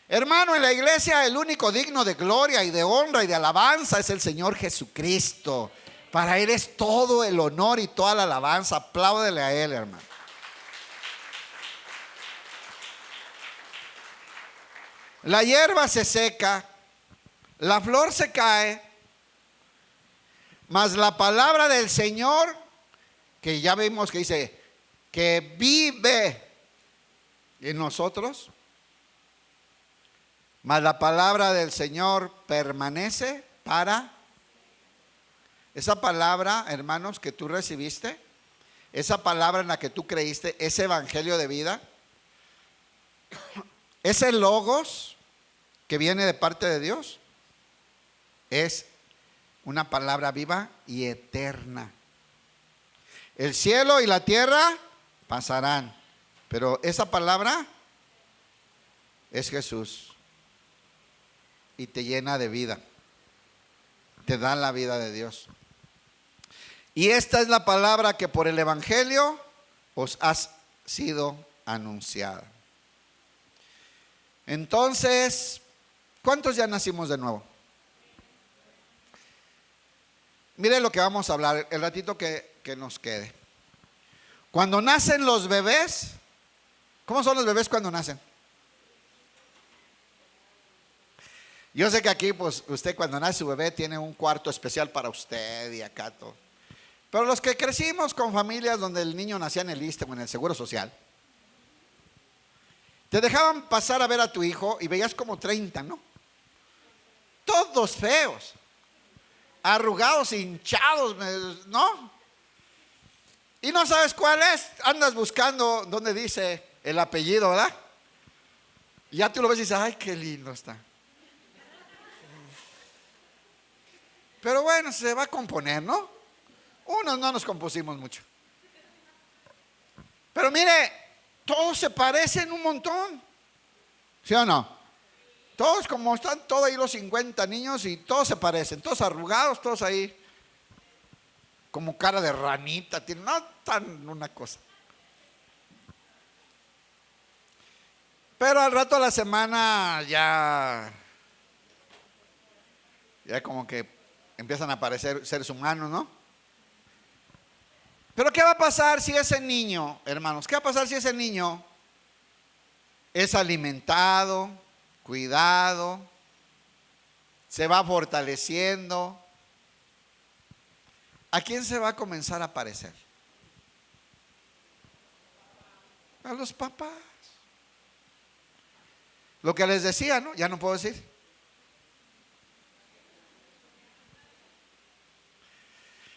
Hermano, en la iglesia el único digno de gloria y de honra y de alabanza es el Señor Jesucristo. Para Él es todo el honor y toda la alabanza. Apláudele a Él, hermano. La hierba se seca, la flor se cae, mas la palabra del Señor, que ya vimos que dice que vive en nosotros, mas la palabra del Señor permanece para. Esa palabra, hermanos, que tú recibiste, esa palabra en la que tú creíste, ese evangelio de vida, ese logos que viene de parte de Dios, es una palabra viva y eterna. El cielo y la tierra pasarán, pero esa palabra es Jesús. y te llena de vida. Te da la vida de Dios. Y esta es la palabra que por el Evangelio os ha sido anunciada. Entonces, ¿cuántos ya nacimos de nuevo? Mire lo que vamos a hablar el ratito que nos quede. Cuando nacen los bebés, ¿cómo son los bebés cuando nacen? Yo sé que aquí, pues, usted cuando nace su bebé tiene un cuarto especial para usted y acá todo. Pero los que crecimos con familias donde el niño nacía en el ISSSTE o en el Seguro Social, te dejaban pasar a ver a tu hijo y veías como 30, ¿no? Todos feos, arrugados, hinchados, ¿no? Y no sabes cuál es, andas buscando donde dice el apellido, ¿verdad? Y ya tú lo ves y dices, ay, qué lindo está. Pero bueno, se va a componer, ¿no? Unos no nos compusimos mucho. Pero mire, todos se parecen un montón. ¿Sí o no? Todos como están, todos ahí los 50 niños y todos se parecen, todos arrugados, todos ahí como cara de ranita, no tan una cosa. Pero al rato a la semana ya como que empiezan a aparecer seres humanos, ¿no? Pero ¿qué va a pasar si ese niño, hermanos? ¿Qué va a pasar si ese niño es alimentado, cuidado, se va fortaleciendo? ¿A quién se va a comenzar a parecer? A los papás. Lo que les decía, ¿no? Ya no puedo decir.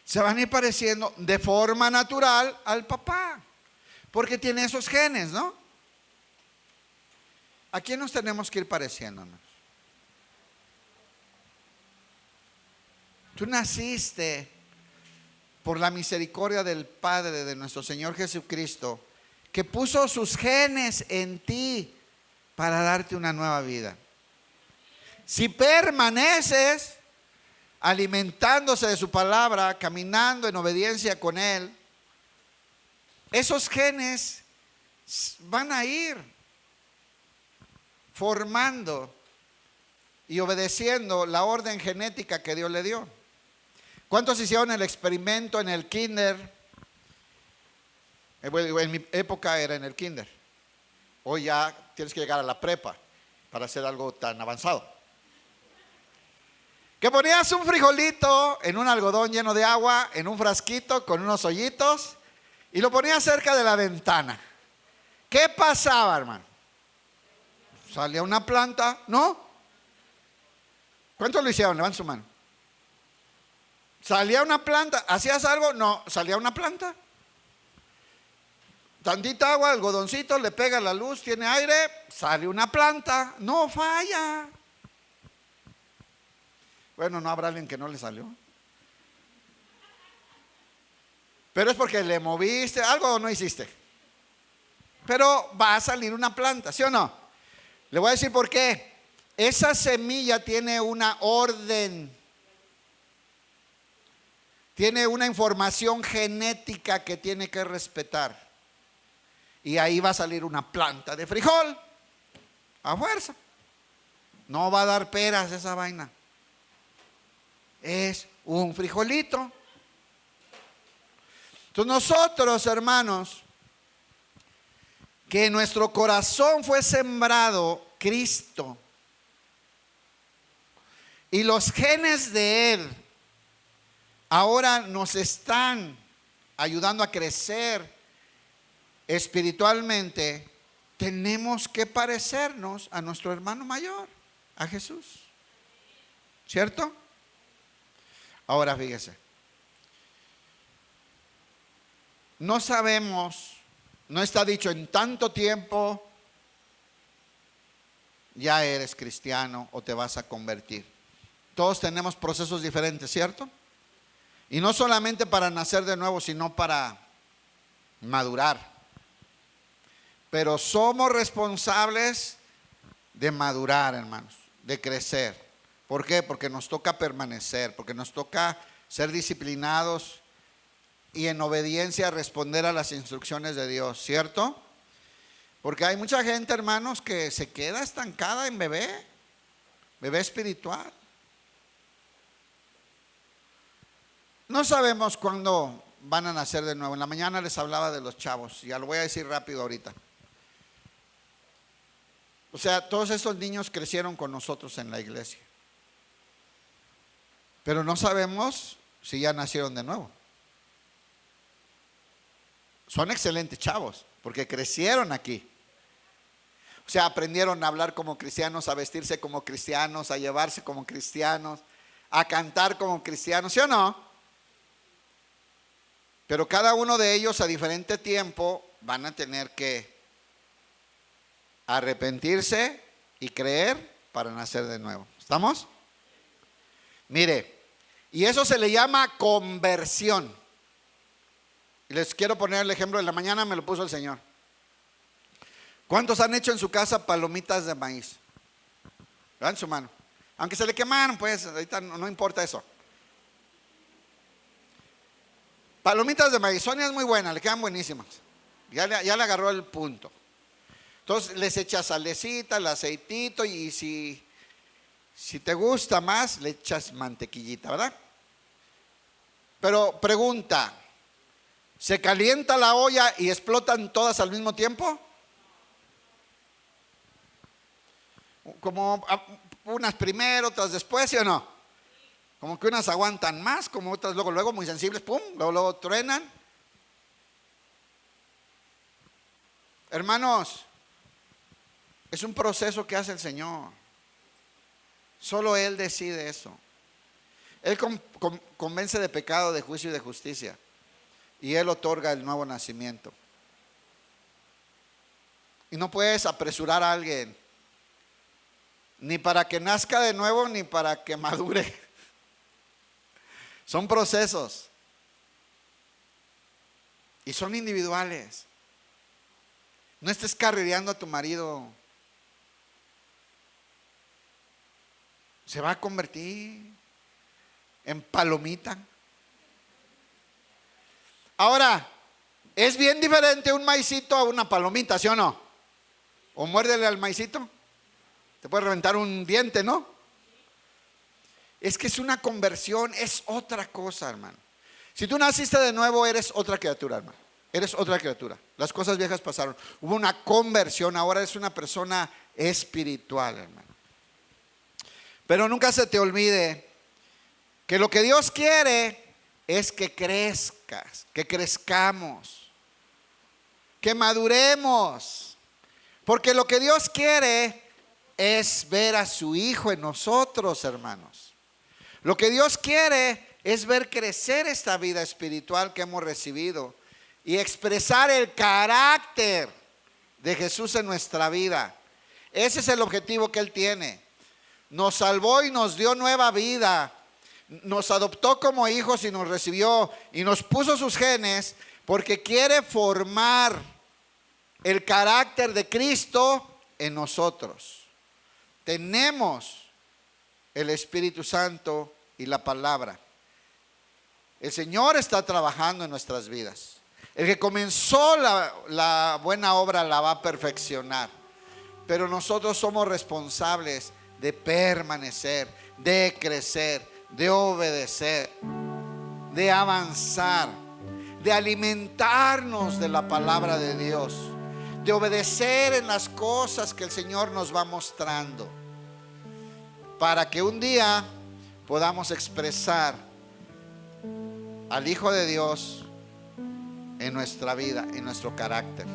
Se van a ir pareciendo de forma natural al papá, porque tiene esos genes, ¿no? ¿A quién nos tenemos que ir pareciéndonos? Tú naciste por la misericordia del Padre de nuestro Señor Jesucristo, que puso sus genes en ti para darte una nueva vida. Si permaneces alimentándose de su palabra, caminando en obediencia con Él, esos genes van a ir formando y obedeciendo la orden genética que Dios le dio. ¿Cuántos hicieron el experimento en el kinder? En mi época era en el kinder. Hoy ya tienes que llegar a la prepa para hacer algo tan avanzado. Que ponías un frijolito en un algodón lleno de agua, en un frasquito con unos hoyitos, y lo ponías cerca de la ventana. ¿Qué pasaba, hermano? Salía una planta, ¿no? ¿Cuántos lo hicieron? Levanten su mano. Salía una planta. ¿Hacías algo? No, salía una planta. Tantita agua, algodoncito, le pega la luz, tiene aire, sale una planta. No falla. Bueno, no habrá alguien que no le salió. Pero es porque le moviste algo o no hiciste. Pero va a salir una planta, ¿sí o no? Le voy a decir por qué. Esa semilla tiene una orden. Tiene una información genética que tiene que respetar. Y ahí va a salir una planta de frijol. A fuerza. No va a dar peras esa vaina. Es un frijolito. Entonces nosotros, hermanos, que en nuestro corazón fue sembrado Cristo y los genes de Él ahora nos están ayudando a crecer espiritualmente, tenemos que parecernos a nuestro hermano mayor, a Jesús. ¿Cierto? Ahora fíjese, no sabemos, no está dicho en tanto tiempo ya eres cristiano o te vas a convertir. Todos tenemos procesos diferentes, ¿cierto? Y no solamente para nacer de nuevo, sino para madurar. Pero somos responsables de madurar, hermanos, de crecer. ¿Por qué? Porque nos toca permanecer, porque nos toca ser disciplinados y en obediencia responder a las instrucciones de Dios, ¿cierto? Porque hay mucha gente, hermanos, que se queda estancada en bebé espiritual. No sabemos cuándo van a nacer de nuevo. En la mañana les hablaba de los chavos, ya lo voy a decir rápido ahorita. O sea, todos esos niños crecieron con nosotros en la iglesia, pero no sabemos si ya nacieron de nuevo. Son excelentes chavos, porque crecieron aquí. O sea, aprendieron a hablar como cristianos, a vestirse como cristianos, a llevarse como cristianos, a cantar como cristianos, ¿sí o no? Pero cada uno de ellos a diferente tiempo van a tener que arrepentirse y creer para nacer de nuevo. ¿Estamos? Mire, y eso se le llama conversión. Les quiero poner el ejemplo, en la mañana me lo puso el Señor. ¿Cuántos han hecho en su casa palomitas de maíz? Dan su mano. Aunque se le quemaron, pues ahorita no importa eso. Palomitas de maíz, Sonia es muy buena, le quedan buenísimas. Ya le agarró el punto. Entonces les echas salecita, el aceitito y si te gusta más, le echas mantequillita, ¿verdad? Pero pregunta, ¿se calienta la olla y explotan todas al mismo tiempo? Como unas primero, otras después, ¿sí o no? Como que unas aguantan más, como otras luego muy sensibles, pum, luego truenan. Hermanos, es un proceso que hace el Señor. Solo Él decide eso. Él convence de pecado, de juicio y de justicia. Y Él otorga el nuevo nacimiento. Y no puedes apresurar a alguien, ni para que nazca de nuevo, ni para que madure. Son procesos. Y son individuales. No estés carrereando a tu marido. Se va a convertir en palomita. Ahora, es bien diferente un maicito a una palomita, ¿sí o no? O muérdele al maicito, te puede reventar un diente, ¿no? Es que es una conversión, es otra cosa, hermano. Si tú naciste de nuevo, eres otra criatura, hermano. Eres otra criatura. Las cosas viejas pasaron. Hubo una conversión, ahora eres una persona espiritual, hermano. Pero nunca se te olvide que lo que Dios quiere es que crezcas, que crezcamos, que maduremos. Porque lo que Dios quiere es ver a su Hijo en nosotros, hermanos. Lo que Dios quiere es ver crecer esta vida espiritual que hemos recibido y expresar el carácter de Jesús en nuestra vida. Ese es el objetivo que Él tiene. Nos salvó y nos dio nueva vida. Nos adoptó como hijos y nos recibió y nos puso sus genes porque quiere formar el carácter de Cristo en nosotros. Tenemos el Espíritu Santo y la palabra. El Señor está trabajando en nuestras vidas. El que comenzó la buena obra la va a perfeccionar. Pero nosotros somos responsables de permanecer, de crecer, de obedecer, de avanzar, de alimentarnos de la palabra de Dios, de obedecer en las cosas que el Señor nos va mostrando, para que un día podamos expresar al Hijo de Dios en nuestra vida, en nuestro carácter,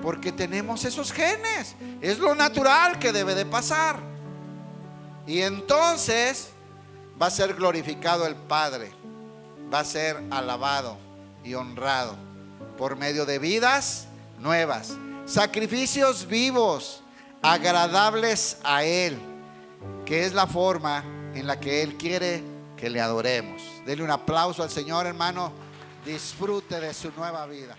porque tenemos esos genes, es lo natural que debe de pasar. Y entonces va a ser glorificado el Padre, va a ser alabado y honrado por medio de vidas nuevas, sacrificios vivos, agradables a Él, que es la forma en la que Él quiere que le adoremos. Dele un aplauso al Señor, hermano. Disfrute de su nueva vida.